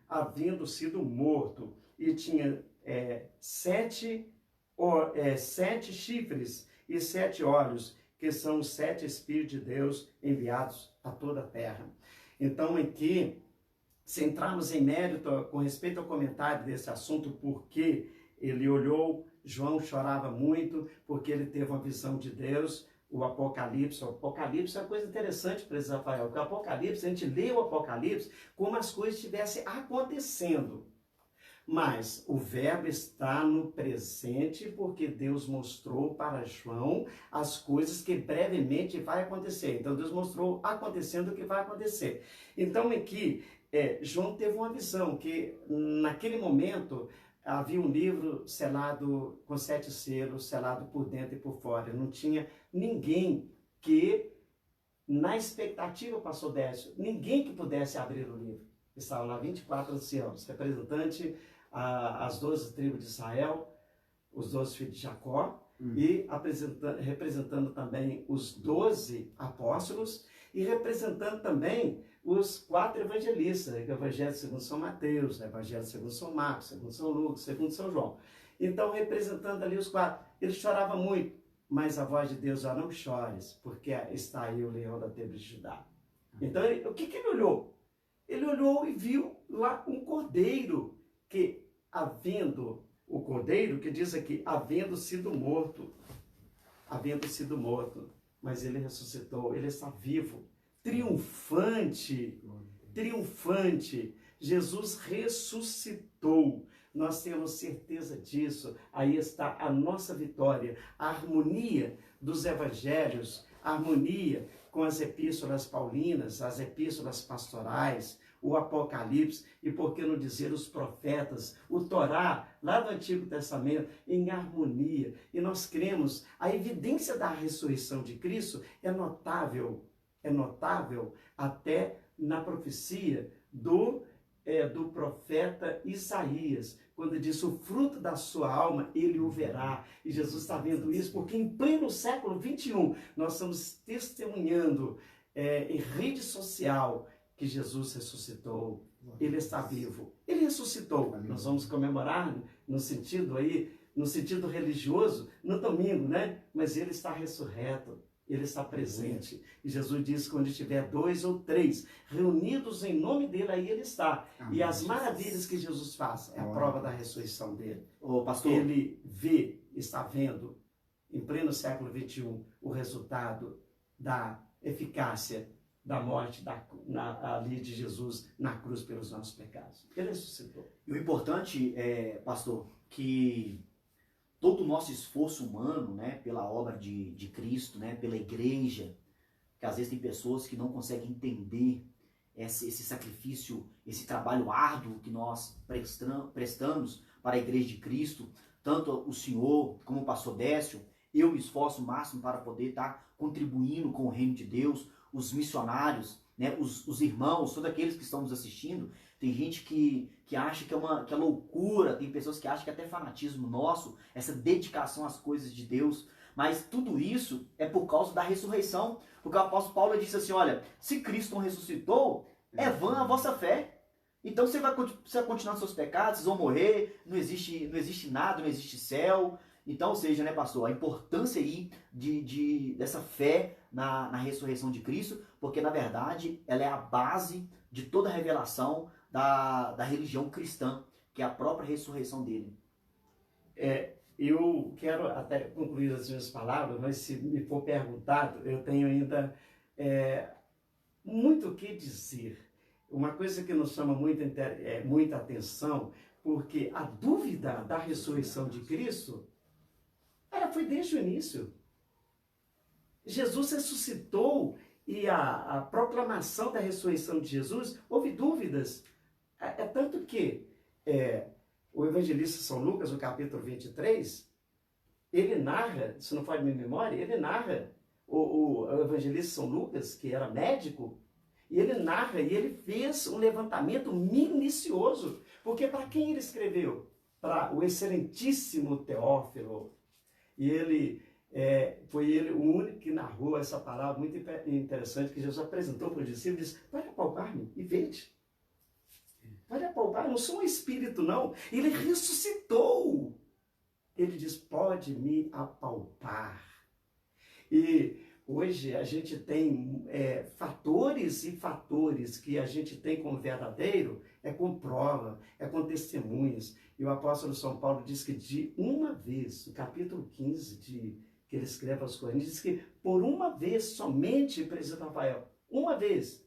havendo sido morto, e tinha 7 chifres e 7 olhos, que são os 7 Espíritos de Deus enviados a toda a terra. Então, aqui, se entrarmos em mérito com respeito ao comentário desse assunto, porque ele olhou, João chorava muito, porque ele teve uma visão de Deus. O Apocalipse é uma coisa interessante, presidente Rafael, porque o Apocalipse, a gente lê o Apocalipse como as coisas estivessem acontecendo. Mas o verbo está no presente, porque Deus mostrou para João as coisas que brevemente vai acontecer. Então Deus mostrou acontecendo o que vai acontecer. Então aqui, João teve uma visão que naquele momento havia um livro selado com 7 selos, selado por dentro e por fora. Não tinha ninguém que, na expectativa, pastor Décio, ninguém que pudesse abrir o livro. Estavam lá 24 anciãos, representante as 12 tribos de Israel, os 12 filhos de Jacó, e representando também os 12 apóstolos, e representando também os 4 evangelistas, o Evangelho segundo São Mateus, o Evangelho segundo São Marcos, segundo São Lucas, segundo São João. Então, representando ali os 4, ele chorava muito, mas a voz de Deus, já não chores, porque está aí o leão da tribo de Judá. Então, o que ele olhou? Ele olhou e viu lá um cordeiro, que diz aqui, havendo sido morto, mas ele ressuscitou, ele está vivo, triunfante, Jesus ressuscitou, nós temos certeza disso, aí está a nossa vitória, a harmonia dos evangelhos, a harmonia com as epístolas paulinas, as epístolas pastorais, o Apocalipse, e por que não dizer os profetas, o Torá, lá do Antigo Testamento, em harmonia. E nós cremos, a evidência da ressurreição de Cristo é notável até na profecia do profeta Isaías, quando diz, o fruto da sua alma, ele o verá. E Jesus está vendo isso, porque em pleno século 21, nós estamos testemunhando em rede social, que Jesus ressuscitou, ele está vivo, ele ressuscitou. Nós vamos comemorar no sentido religioso, no domingo, né? Mas ele está ressurreto, ele está presente. E Jesus disse, quando estiver 2 ou 3 reunidos em nome dele, aí ele está. E as maravilhas que Jesus faz é a prova da ressurreição dele. Ô, pastor, ele está vendo, em pleno século 21, o resultado da eficácia da morte ali de Jesus na cruz pelos nossos pecados. Ele ressuscitou. E o importante, pastor, que todo o nosso esforço humano, né, pela obra de Cristo, né, pela igreja, que às vezes tem pessoas que não conseguem entender esse sacrifício, esse trabalho árduo que nós prestamos para a igreja de Cristo, tanto o senhor como o pastor Décio, eu me esforço o máximo para poder estar contribuindo com o reino de Deus, os missionários, né, os irmãos, todos aqueles que estão nos assistindo. Tem gente que acha que é loucura, tem pessoas que acham que é até fanatismo nosso, essa dedicação às coisas de Deus, mas tudo isso é por causa da ressurreição, porque o apóstolo Paulo disse assim, olha, se Cristo não ressuscitou, é vã a vossa fé. Então você vai continuar nos seus pecados, vocês vão morrer, não existe nada, não existe céu. Então, ou seja, né, pastor, a importância aí dessa fé na ressurreição de Cristo, porque na verdade ela é a base de toda a revelação da religião cristã, que é a própria ressurreição dele. Eu quero até concluir as minhas palavras, mas se me for perguntado, eu tenho ainda muito o que dizer. Uma coisa que nos chama muita atenção, porque a dúvida da ressurreição de Cristo, ela foi desde o início. Jesus ressuscitou e a proclamação da ressurreição de Jesus, houve dúvidas. Tanto que o evangelista São Lucas, no capítulo 23, ele narra, se não for de minha memória, ele narra, o evangelista São Lucas, que era médico, e ele narra, e ele fez um levantamento minucioso, porque para quem ele escreveu? Para o excelentíssimo Teófilo. E foi ele o único que narrou essa palavra muito interessante, que Jesus apresentou para os discípulos, e disse, pode apalpar-me e vede. Pode apalpar, eu não sou um espírito não, ele ressuscitou. Ele diz, pode me apalpar. E hoje a gente tem fatores e fatores que a gente tem como verdadeiro, com prova, com testemunhas. E o apóstolo São Paulo diz que de uma vez, no capítulo 15, que ele escreve aos Coríntios, diz que por uma vez somente, presidente Rafael, uma vez,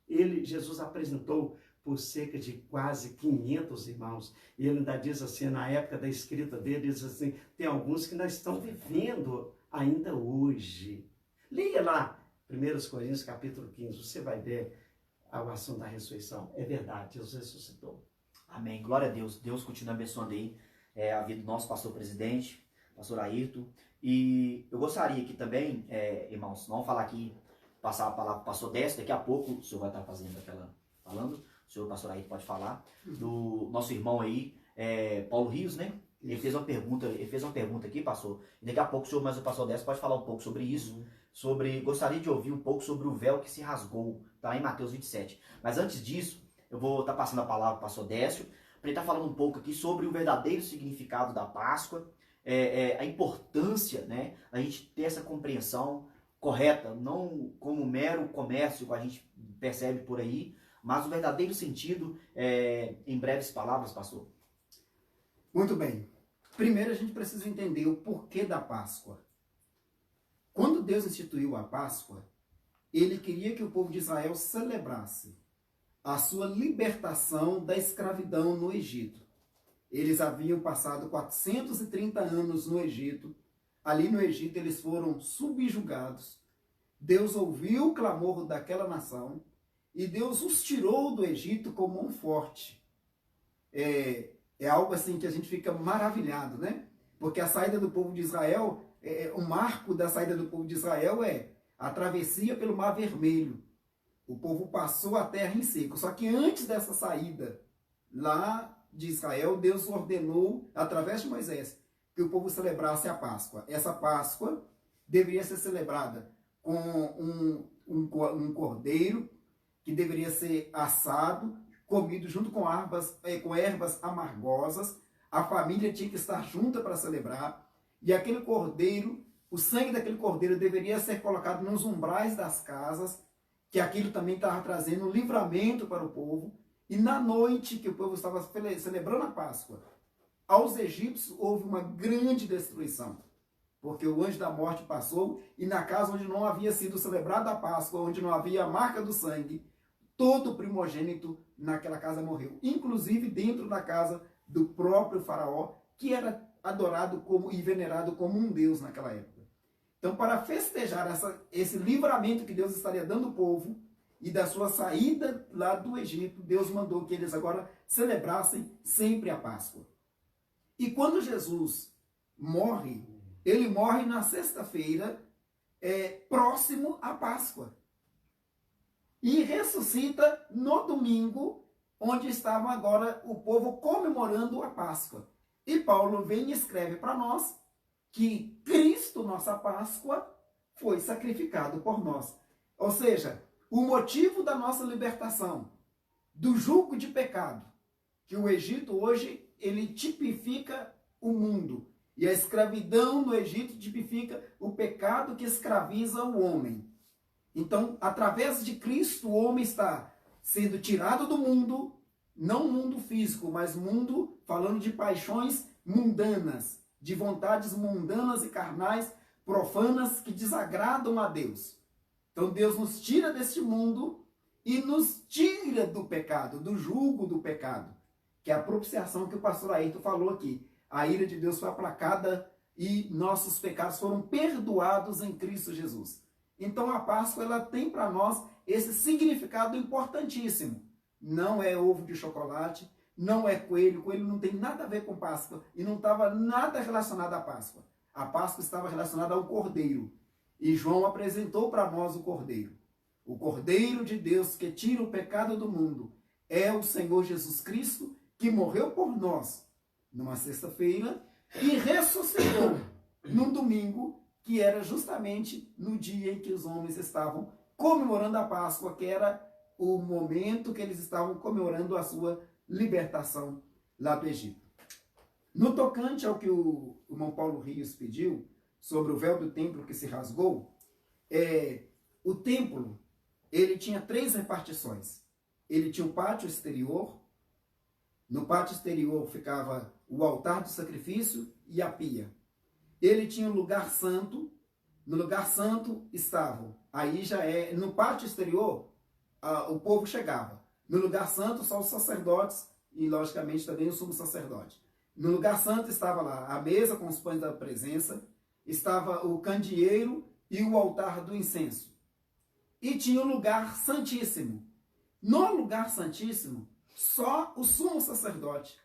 Jesus apresentou por cerca de quase 500 irmãos. E ele ainda diz assim, na época da escrita dele, diz assim, tem alguns que ainda estão vivendo ainda hoje. Leia lá, 1 Coríntios capítulo 15, você vai ver a ação da ressurreição. É verdade, Jesus ressuscitou. Amém, glória a Deus. Deus continua abençoando aí a vida do nosso pastor presidente, pastor Ayrton. E eu gostaria aqui também, irmãos, não falar aqui, passar a palavra para o pastor Décio, daqui a pouco o senhor vai estar falando, o senhor pastor Ayrton pode falar, do nosso irmão aí, Paulo Rios, né? Ele fez uma pergunta aqui, pastor, e daqui a pouco o senhor, mas o pastor Décio pode falar um pouco sobre isso, gostaria de ouvir um pouco sobre o véu que se rasgou, tá em Mateus 27. Mas antes disso, eu vou estar passando a palavra para o pastor Décio, para ele estar falando um pouco aqui sobre o verdadeiro significado da Páscoa, a importância, né, a gente ter essa compreensão correta, não como mero comércio que a gente percebe por aí, mas o verdadeiro sentido, em breves palavras, pastor. Muito bem. Primeiro a gente precisa entender o porquê da Páscoa. Quando Deus instituiu a Páscoa, ele queria que o povo de Israel celebrasse a sua libertação da escravidão no Egito. Eles haviam passado 430 anos no Egito. Ali no Egito eles foram subjugados. Deus ouviu o clamor daquela nação e Deus os tirou do Egito com mão forte. É algo assim que a gente fica maravilhado, né? Porque a saída do povo de Israel, o marco da saída do povo de Israel é a travessia pelo Mar Vermelho. O povo passou a terra em seco. Só que antes dessa saída lá de Israel, Deus ordenou, através de Moisés, que o povo celebrasse a Páscoa. Essa Páscoa deveria ser celebrada com um cordeiro que deveria ser assado, comido junto com ervas amargosas. A família tinha que estar junta para celebrar. E aquele cordeiro, o sangue daquele cordeiro deveria ser colocado nos umbrais das casas, que aquilo também estava trazendo um livramento para o povo. E na noite que o povo estava celebrando a Páscoa, aos egípcios houve uma grande destruição, porque o anjo da morte passou e na casa onde não havia sido celebrada a Páscoa, onde não havia a marca do sangue, todo primogênito naquela casa morreu, inclusive dentro da casa do próprio faraó, que era adorado e venerado como um deus naquela época. Então, para festejar esse livramento que Deus estaria dando ao povo e da sua saída lá do Egito, Deus mandou que eles agora celebrassem sempre a Páscoa. E quando Jesus morre, ele morre na sexta-feira, próximo à Páscoa. E ressuscita no domingo, onde estava agora o povo comemorando a Páscoa. E Paulo vem e escreve para nós que Cristo, nossa Páscoa, foi sacrificado por nós. Ou seja, o motivo da nossa libertação, do jugo de pecado, que o Egito hoje, ele tipifica o mundo. E a escravidão no Egito tipifica o pecado que escraviza o homem. Então, através de Cristo, o homem está sendo tirado do mundo, não mundo físico, mas mundo falando de paixões mundanas, de vontades mundanas e carnais, profanas, que desagradam a Deus. Então, Deus nos tira deste mundo e nos tira do pecado, do jugo do pecado, que é a propiciação que o pastor Ayrton falou aqui. A ira de Deus foi aplacada e nossos pecados foram perdoados em Cristo Jesus. Então a Páscoa, ela tem para nós esse significado importantíssimo. Não é ovo de chocolate, não é coelho. Coelho não tem nada a ver com Páscoa e não estava nada relacionado à Páscoa. A Páscoa estava relacionada ao Cordeiro. E João apresentou para nós o Cordeiro. O Cordeiro de Deus que tira o pecado do mundo é o Senhor Jesus Cristo, que morreu por nós numa sexta-feira e ressuscitou num domingo, que era justamente no dia em que os homens estavam comemorando a Páscoa, que era o momento que eles estavam comemorando a sua libertação lá do Egito. No tocante ao que o irmão Paulo Rios pediu, sobre o véu do templo que se rasgou, o templo, ele tinha 3 repartições. Ele tinha o pátio exterior. No pátio exterior ficava o altar do sacrifício e a pia. Ele tinha um lugar santo. No lugar santo estavam, aí já no pátio exterior, o povo chegava. No lugar santo, só os sacerdotes e, logicamente, também o sumo sacerdote. No lugar santo estava lá a mesa com os pães da presença, estava o candeeiro e o altar do incenso. E tinha o lugar santíssimo. No lugar santíssimo, só o sumo sacerdote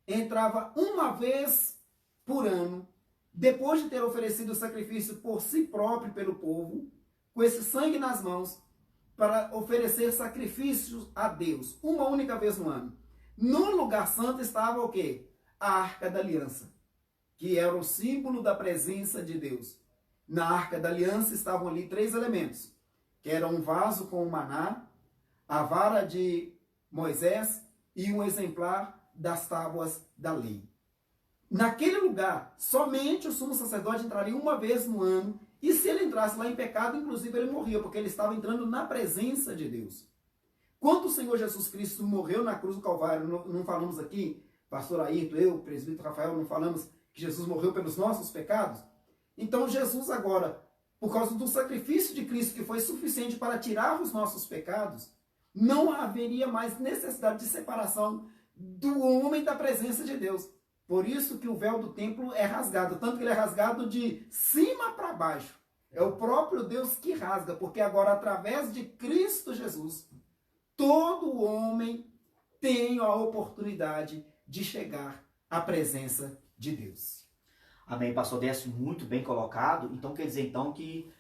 entrava uma vez por ano, depois de ter oferecido o sacrifício por si próprio pelo povo, com esse sangue nas mãos, para oferecer sacrifícios a Deus, uma única vez no ano. No lugar santo estava o quê? A Arca da Aliança, que era o símbolo da presença de Deus. Na Arca da Aliança estavam ali 3 elementos, que eram um vaso com o maná, a vara de Moisés e um exemplar das tábuas da lei. Naquele lugar, somente o sumo sacerdote entraria uma vez no ano, e se ele entrasse lá em pecado, inclusive ele morria, porque ele estava entrando na presença de Deus. Quando o Senhor Jesus Cristo morreu na cruz do Calvário, não falamos aqui, pastor Ayrton, eu, presbítero Rafael, não falamos que Jesus morreu pelos nossos pecados? Então Jesus agora, por causa do sacrifício de Cristo, que foi suficiente para tirar os nossos pecados, não haveria mais necessidade de separação do homem da presença de Deus. Por isso que o véu do templo é rasgado, tanto que ele é rasgado de cima para baixo. É o próprio Deus que rasga, porque agora, através de Cristo Jesus, todo homem tem a oportunidade de chegar à presença de Deus. Amém, pastor Décio, muito bem colocado. Então quer dizer então que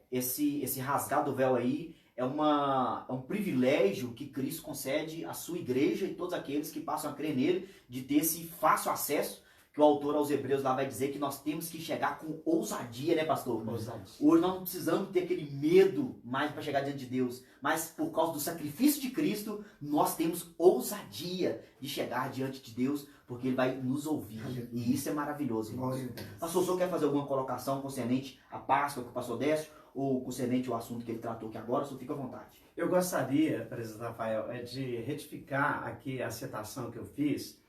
esse rasgar do véu aí é um privilégio que Cristo concede à sua igreja e todos aqueles que passam a crer nele, de ter esse fácil acesso, que o autor aos Hebreus lá vai dizer que nós temos que chegar com ousadia, né, pastor? Ousadia. Hoje nós não precisamos ter aquele medo mais para chegar diante de Deus, mas por causa do sacrifício de Cristo, nós temos ousadia de chegar diante de Deus, porque ele vai nos ouvir. E isso é maravilhoso, irmãos. Pastor, o senhor quer fazer alguma colocação concernente à Páscoa que o pastor Décio, ou concernente ao assunto que ele tratou aqui agora? O senhor fica à vontade. Eu gostaria, presidente Rafael, de retificar aqui a citação que eu fiz,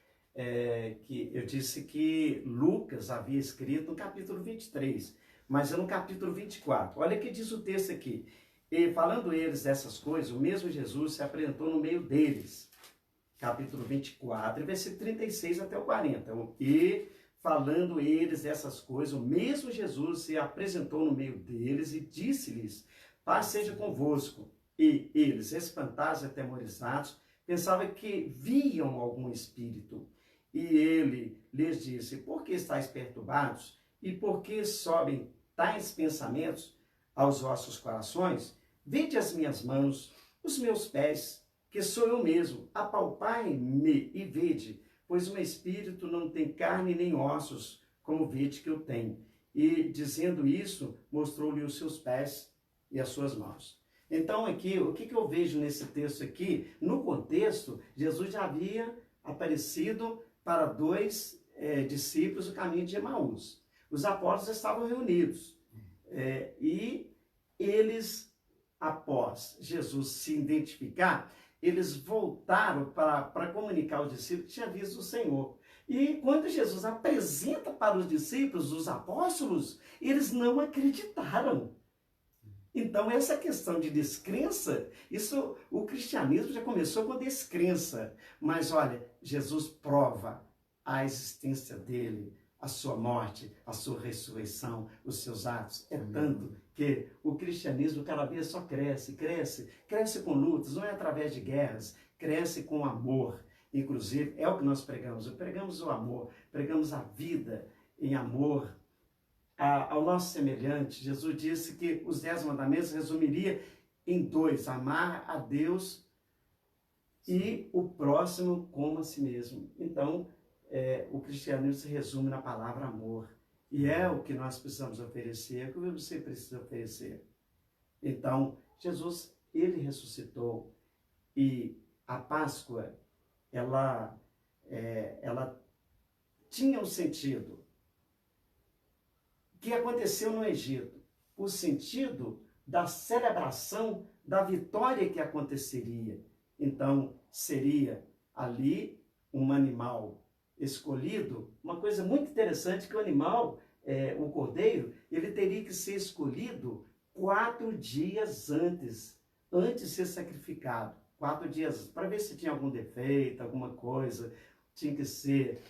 que eu disse que Lucas havia escrito no capítulo 23, mas é no capítulo 24. Olha o que diz o texto aqui. E falando eles dessas coisas, o mesmo Jesus se apresentou no meio deles. Capítulo 24, versículo 36 até o 40. E falando eles dessas coisas, o mesmo Jesus se apresentou no meio deles e disse-lhes: paz seja convosco. E eles, espantados e atemorizados, pensavam que viam algum espírito. E ele lhes disse: por que estáis perturbados? E por que sobem tais pensamentos aos vossos corações? Vede as minhas mãos, os meus pés, que sou eu mesmo. Apalpai-me e vede, pois o meu espírito não tem carne nem ossos, como vede que eu tenho. E, dizendo isso, mostrou-lhe os seus pés e as suas mãos. Então aqui, o que eu vejo nesse texto aqui? No contexto, Jesus já havia aparecido para dois discípulos do caminho de Emaús. Os apóstolos estavam reunidos e eles, após Jesus se identificar, eles voltaram para comunicar aos discípulos que tinha visto o Senhor. E quando Jesus apresenta para os discípulos, os apóstolos, eles não acreditaram. Então, essa questão de descrença, o cristianismo já começou com descrença. Mas olha, Jesus prova a existência dele, a sua morte, a sua ressurreição, os seus atos. É tanto que o cristianismo cada vez só cresce, cresce, cresce com lutas, não é através de guerras, cresce com amor. Inclusive, é o que nós pregamos o amor, pregamos a vida em amor ao nosso semelhante. Jesus disse que os 10 mandamentos resumiria em 2, amar a Deus e o próximo como a si mesmo. Então, o cristianismo se resume na palavra amor. E é o que nós precisamos oferecer, é o que você precisa oferecer. Então, Jesus, ele ressuscitou. E a Páscoa, ela tinha um sentido. O que aconteceu no Egito? O sentido da celebração da vitória que aconteceria. Então, seria ali um animal escolhido, uma coisa muito interessante que o animal, o cordeiro, ele teria que ser escolhido 4 dias antes de ser sacrificado. 4 dias, para ver se tinha algum defeito, alguma coisa. Tinha que ser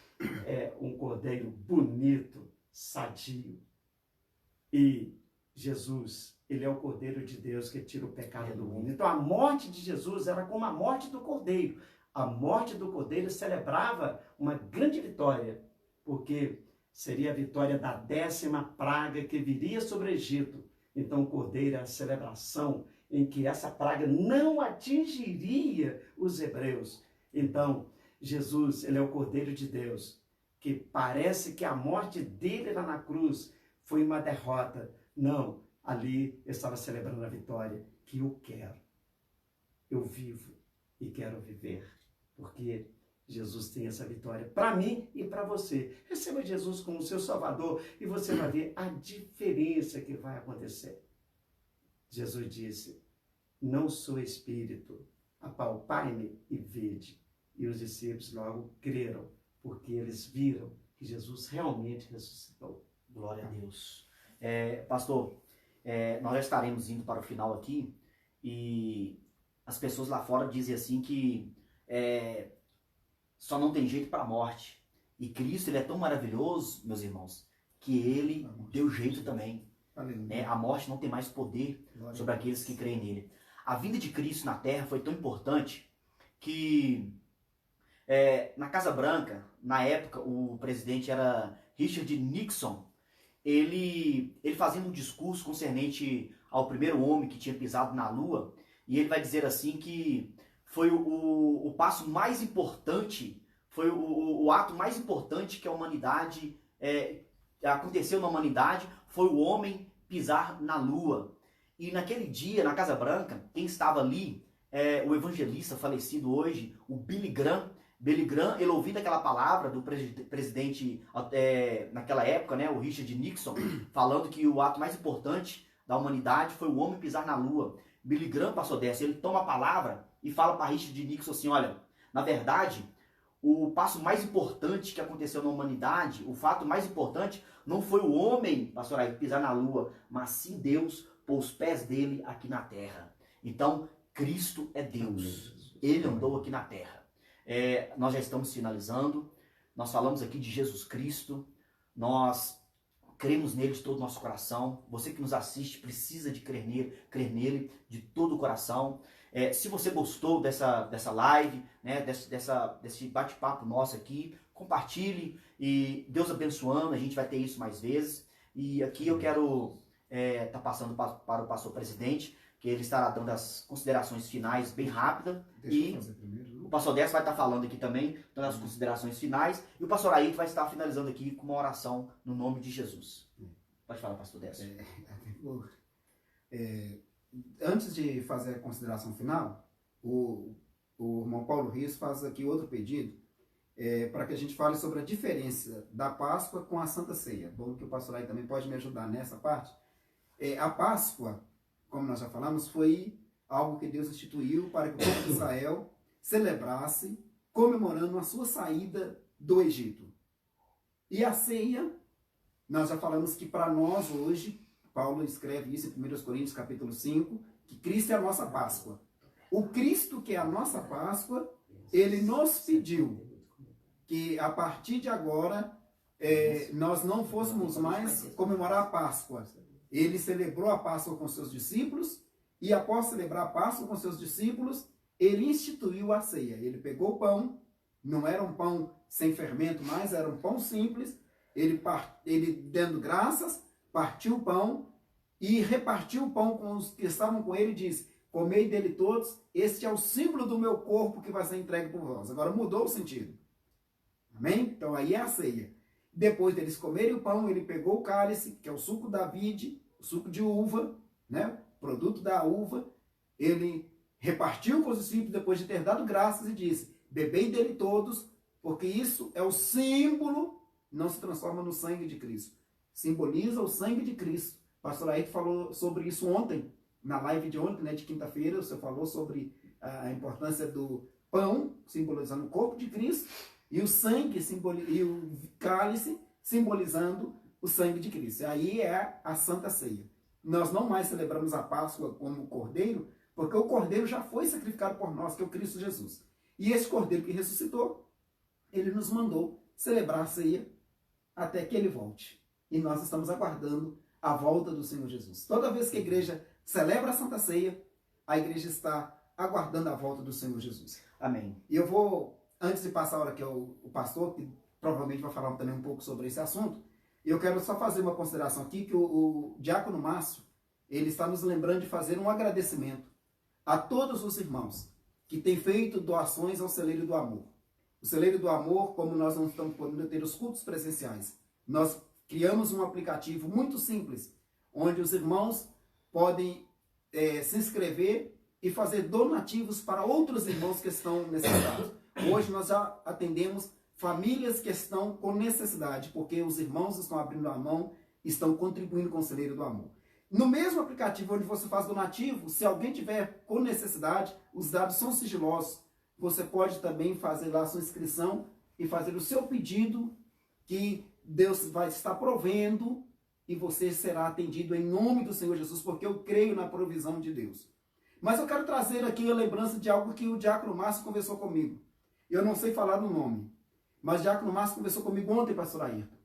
um cordeiro bonito, sadio. E Jesus, ele é o Cordeiro de Deus que tira o pecado do mundo. Então a morte de Jesus era como a morte do cordeiro. A morte do cordeiro celebrava uma grande vitória, porque seria a vitória da 10ª praga que viria sobre o Egito. Então o cordeiro é a celebração em que essa praga não atingiria os hebreus. Então Jesus, ele é o Cordeiro de Deus, que parece que a morte dele lá na cruz foi uma derrota. Não, ali eu estava celebrando a vitória que eu quero. Eu vivo e quero viver, porque Jesus tem essa vitória para mim e para você. Receba Jesus como seu Salvador e você vai ver a diferença que vai acontecer. Jesus disse, não sou espírito, apalpai-me e vede. E os discípulos logo creram, porque eles viram que Jesus realmente ressuscitou. Glória a Deus. Pastor, nós já estaremos indo para o final aqui e as pessoas lá fora dizem assim que só não tem jeito para a morte. E Cristo, ele é tão maravilhoso, meus irmãos, que ele deu jeito também. A morte não tem mais poder sobre aqueles que creem nele. A vinda de Cristo na Terra foi tão importante que na Casa Branca, na época, o presidente era Richard Nixon. Ele fazendo um discurso concernente ao primeiro homem que tinha pisado na Lua, e ele vai dizer assim que foi o passo mais importante, foi o ato mais importante que a humanidade aconteceu na humanidade, foi o homem pisar na Lua. E naquele dia, na Casa Branca, quem estava ali, o evangelista falecido hoje, o Billy Graham. Billy Graham, ele ouvindo aquela palavra do presidente naquela época, né, o Richard Nixon, falando que o ato mais importante da humanidade foi o homem pisar na Lua. Billy Graham, pastor Décio, ele toma a palavra e fala para Richard Nixon assim, olha, na verdade, o passo mais importante que aconteceu na humanidade, o fato mais importante, não foi o homem, pastor aí, pisar na Lua, mas sim Deus pôr os pés dele aqui na Terra. Então, Cristo é Deus. Ele andou aqui na Terra. Nós já estamos finalizando, nós falamos aqui de Jesus Cristo, nós cremos nele de todo o nosso coração. Você que nos assiste precisa de crer nele de todo o coração. Se você gostou dessa live, né, desse bate-papo nosso aqui, compartilhe e Deus abençoando, a gente vai ter isso mais vezes. E aqui eu quero estar passando para o pastor presidente, que ele estará dando as considerações finais bem rápida. E o pastor Décio vai estar falando aqui também, dando as considerações finais. E o pastor Ayrton vai estar finalizando aqui com uma oração no nome de Jesus. Pode falar, pastor Décio. antes de fazer a consideração final, o irmão Paulo Rios faz aqui outro pedido, para que a gente fale sobre a diferença da Páscoa com a Santa Ceia. Bom, que o pastor aí também pode me ajudar nessa parte. A Páscoa, como nós já falamos, foi algo que Deus instituiu para que o povo de Israel celebrasse, comemorando a sua saída do Egito. E a ceia, nós já falamos que para nós hoje, Paulo escreve isso em 1 Coríntios capítulo 5, que Cristo é a nossa Páscoa. O Cristo que é a nossa Páscoa, ele nos pediu que a partir de agora nós não fôssemos mais comemorar a Páscoa. Ele celebrou a Páscoa com seus discípulos e após celebrar a Páscoa com seus discípulos, ele instituiu a ceia. Ele pegou o pão, não era um pão sem fermento, mas era um pão simples. Ele dando graças, partiu o pão e repartiu o pão com os que estavam com ele e disse: comei dele todos, este é o símbolo do meu corpo que vai ser entregue por vós. Agora mudou o sentido. Amém? Então aí é a ceia. Depois deles comerem o pão, ele pegou o cálice, que é o suco da vide, o suco de uva, né? Produto da uva. Ele repartiu com os discípulos depois de ter dado graças e disse: bebei dele todos, porque isso é o símbolo, não se transforma no sangue de Cristo. Simboliza o sangue de Cristo. O pastor Ayrton falou sobre isso ontem, na live de ontem, né, de quinta-feira. Você falou sobre a importância do pão, simbolizando o corpo de Cristo, e o sangue e o cálice simbolizando o sangue de Cristo. Aí é a Santa Ceia. Nós não mais celebramos a Páscoa como Cordeiro, porque o Cordeiro já foi sacrificado por nós, que é o Cristo Jesus. E esse Cordeiro que ressuscitou, ele nos mandou celebrar a ceia até que ele volte. E nós estamos aguardando a volta do Senhor Jesus. Toda vez que a igreja celebra a Santa Ceia, a igreja está aguardando a volta do Senhor Jesus. Amém. E eu vou, antes de passar a hora que é o pastor, que provavelmente vai falar também um pouco sobre esse assunto, eu quero só fazer uma consideração aqui, que o diácono Márcio, ele está nos lembrando de fazer um agradecimento a todos os irmãos que têm feito doações ao Celeiro do Amor. O Celeiro do Amor, como nós não estamos podendo ter os cultos presenciais, nós criamos um aplicativo muito simples, onde os irmãos podem se inscrever e fazer donativos para outros irmãos que estão necessitados. Hoje nós já atendemos famílias que estão com necessidade, porque os irmãos estão abrindo a mão, estão contribuindo com o Celeiro do Amor. No mesmo aplicativo onde você faz donativo, se alguém tiver com necessidade, os dados são sigilosos. Você pode também fazer lá a sua inscrição e fazer o seu pedido, que Deus vai estar provendo e você será atendido em nome do Senhor Jesus, porque eu creio na provisão de Deus. Mas eu quero trazer aqui a lembrança de algo que o diácono Márcio conversou comigo. Eu não sei falar no nome, mas o diácono Márcio conversou comigo ontem, pastor Ayrton,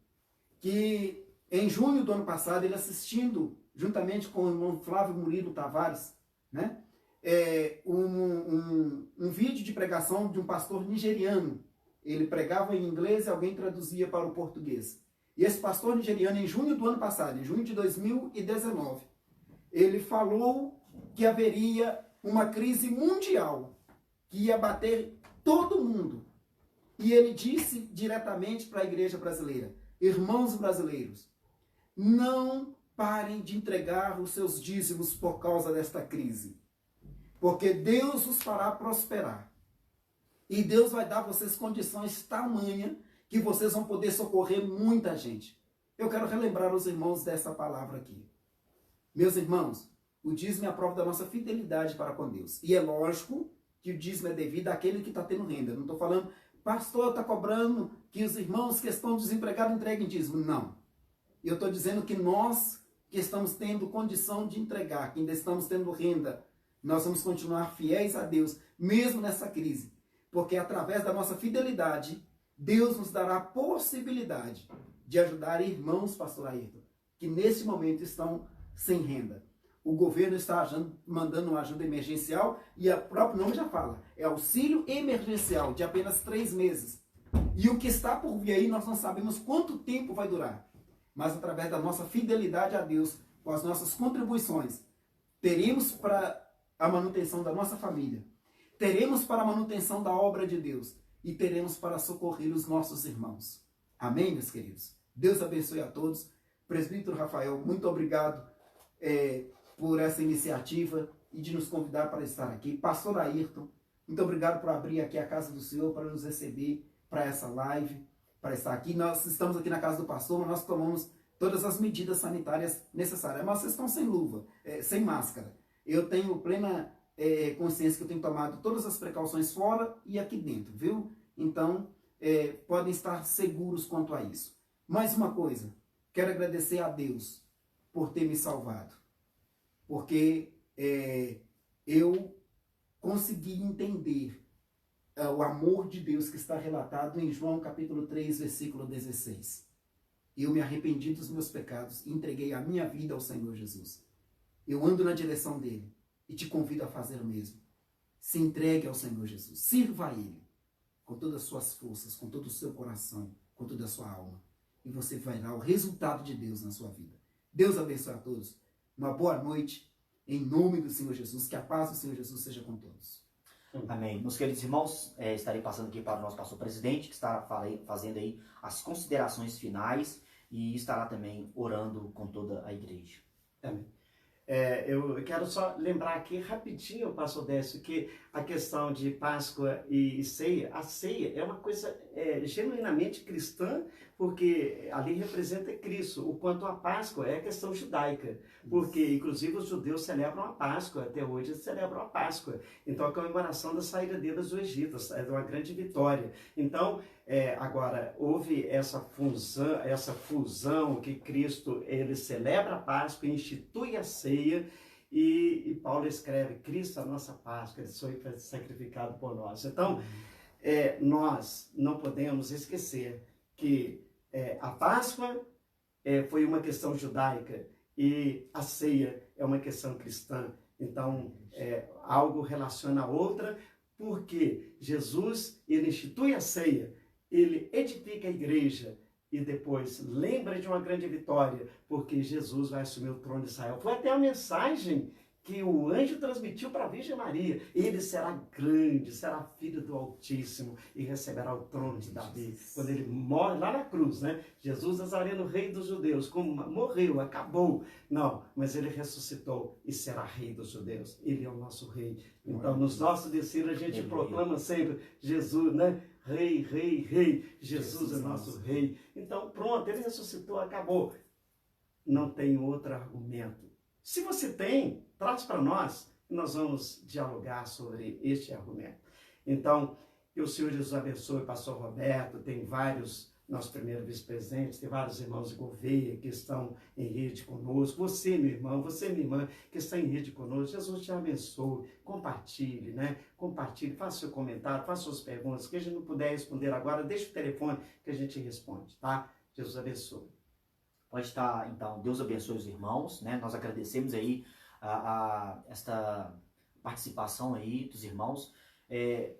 que em junho do ano passado, ele assistindo, juntamente com o irmão Flávio Murilo Tavares, né, um vídeo de pregação de um pastor nigeriano. Ele pregava em inglês e alguém traduzia para o português. E esse pastor nigeriano, em junho do ano passado, em junho de 2019, ele falou que haveria uma crise mundial, que ia bater todo mundo. E ele disse diretamente para a igreja brasileira: irmãos brasileiros, não parem de entregar os seus dízimos por causa desta crise, porque Deus os fará prosperar. E Deus vai dar a vocês condições tamanha que vocês vão poder socorrer muita gente. Eu quero relembrar os irmãos dessa palavra aqui. Meus irmãos, o dízimo é a prova da nossa fidelidade para com Deus. E é lógico que o dízimo é devido àquele que está tendo renda. Não estou falando, pastor, está cobrando que os irmãos que estão desempregados entreguem dízimo. Não. Eu estou dizendo que nós que estamos tendo condição de entregar, que ainda estamos tendo renda, nós vamos continuar fiéis a Deus, mesmo nessa crise. Porque através da nossa fidelidade, Deus nos dará a possibilidade de ajudar irmãos, pastor Ayrton, que nesse momento estão sem renda. O governo está mandando uma ajuda emergencial e o próprio nome já fala. É auxílio emergencial de apenas 3 meses. E o que está por vir aí, nós não sabemos quanto tempo vai durar. Mas através da nossa fidelidade a Deus, com as nossas contribuições, teremos para a manutenção da nossa família, teremos para a manutenção da obra de Deus e teremos para socorrer os nossos irmãos. Amém, meus queridos? Deus abençoe a todos. Presbítero Rafael, muito obrigado por essa iniciativa e de nos convidar para estar aqui. Pastor Ayrton, muito obrigado por abrir aqui a casa do Senhor para nos receber para essa live, para estar aqui. Nós estamos aqui na casa do pastor, mas nós tomamos todas as medidas sanitárias necessárias. Mas vocês estão sem luva, sem máscara. Eu tenho plena consciência que eu tenho tomado todas as precauções fora e aqui dentro, viu? Então, podem estar seguros quanto a isso. Mais uma coisa, quero agradecer a Deus por ter me salvado, porque eu consegui entender o amor de Deus que está relatado em João capítulo 3, versículo 16. Eu me arrependi dos meus pecados e entreguei a minha vida ao Senhor Jesus. Eu ando na direção dele e te convido a fazer o mesmo. Se entregue ao Senhor Jesus, sirva a Ele com todas as suas forças, com todo o seu coração, com toda a sua alma. E você vai dar o resultado de Deus na sua vida. Deus abençoe a todos. Uma boa noite, em nome do Senhor Jesus. Que a paz do Senhor Jesus seja com todos. Amém. Meus queridos irmãos, estarei passando aqui para o nosso pastor presidente, que está fazendo aí as considerações finais e estará também orando com toda a igreja. Amém. Eu quero só lembrar aqui rapidinho, pastor Décio, que a questão de Páscoa e ceia, a ceia é uma coisa genuinamente cristã, porque ali representa Cristo, o quanto a Páscoa é a questão judaica, porque inclusive os judeus celebram a Páscoa, até hoje eles celebram a Páscoa, então a comemoração da saída deles do Egito, é uma grande vitória. Então, agora, houve essa fusão que Cristo, ele celebra a Páscoa, institui a ceia, e Paulo escreve, Cristo, a nossa Páscoa, ele foi sacrificado por nós. Então, nós não podemos esquecer que a Páscoa foi uma questão judaica e a ceia é uma questão cristã. Então, algo relaciona a outra, porque Jesus, ele institui a ceia, ele edifica a igreja e depois lembra de uma grande vitória, porque Jesus vai assumir o trono de Israel. Foi até a mensagem que o anjo transmitiu para a Virgem Maria. Ele será grande, será filho do Altíssimo e receberá o trono de Davi. Quando ele morre lá na cruz, né? Jesus Nazareno, rei dos judeus, como morreu, acabou. Não, mas ele ressuscitou e será rei dos judeus. Ele é o nosso rei. Então, nos nossos desfiles a gente proclama sempre Jesus, né? Rei, rei, rei. Jesus é nosso rei. Então, pronto, ele ressuscitou, acabou. Não tem outro argumento. Se você tem, traz para nós e nós vamos dialogar sobre este argumento. Então, que o Senhor Jesus abençoe o pastor Roberto, tem vários, nosso primeiro vice-presidente, tem vários irmãos de Gouveia que estão em rede conosco. Você, meu irmão, você, minha irmã, que está em rede conosco, Jesus te abençoe, compartilhe, né? Compartilhe, faça seu comentário, faça suas perguntas, que a gente não puder responder agora, deixa o telefone que a gente responde, tá? Jesus abençoe. Pode estar, então, Deus abençoe os irmãos, né? Nós agradecemos aí esta participação aí dos irmãos.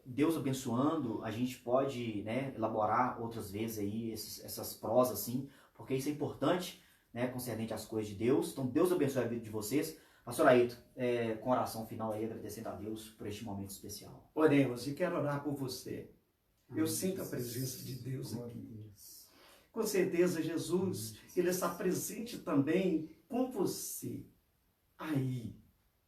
Deus abençoando, a gente pode, né, elaborar outras vezes aí essas prosas, assim, porque isso é importante, né, concernente às coisas de Deus. Então, Deus abençoe a vida de vocês. Pastor Ayrton, com oração final aí, agradecendo a Deus por este momento especial. Oremos, e quero orar por você. Eu sinto a presença de Deus aqui. Com certeza, Jesus, ele está presente também com você. Aí,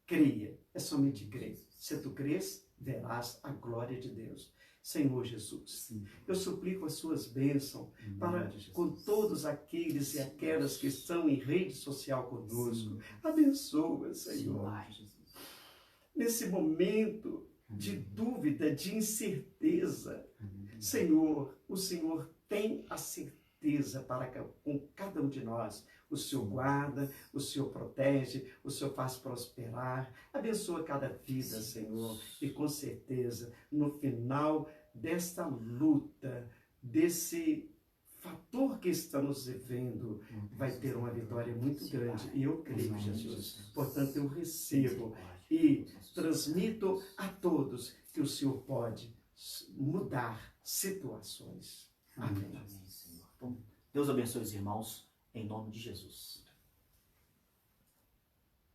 creia, é somente crer. Se tu crês, verás a glória de Deus. Senhor Jesus, eu suplico as suas bênçãos para com todos aqueles e aquelas que estão em rede social conosco. Abençoa, Senhor. Nesse momento de dúvida, de incerteza, Senhor, o Senhor tem a certeza para com cada um de nós. O Senhor guarda, o Senhor protege, o Senhor faz prosperar. Abençoa cada vida, Senhor. E com certeza, no final desta luta, desse fator que estamos vivendo, vai ter uma vitória muito grande. E eu creio, Jesus. Portanto, eu recebo e transmito a todos que o Senhor pode mudar situações. Amém. Amém, Senhor. Então, Deus abençoe os irmãos, em nome de Jesus.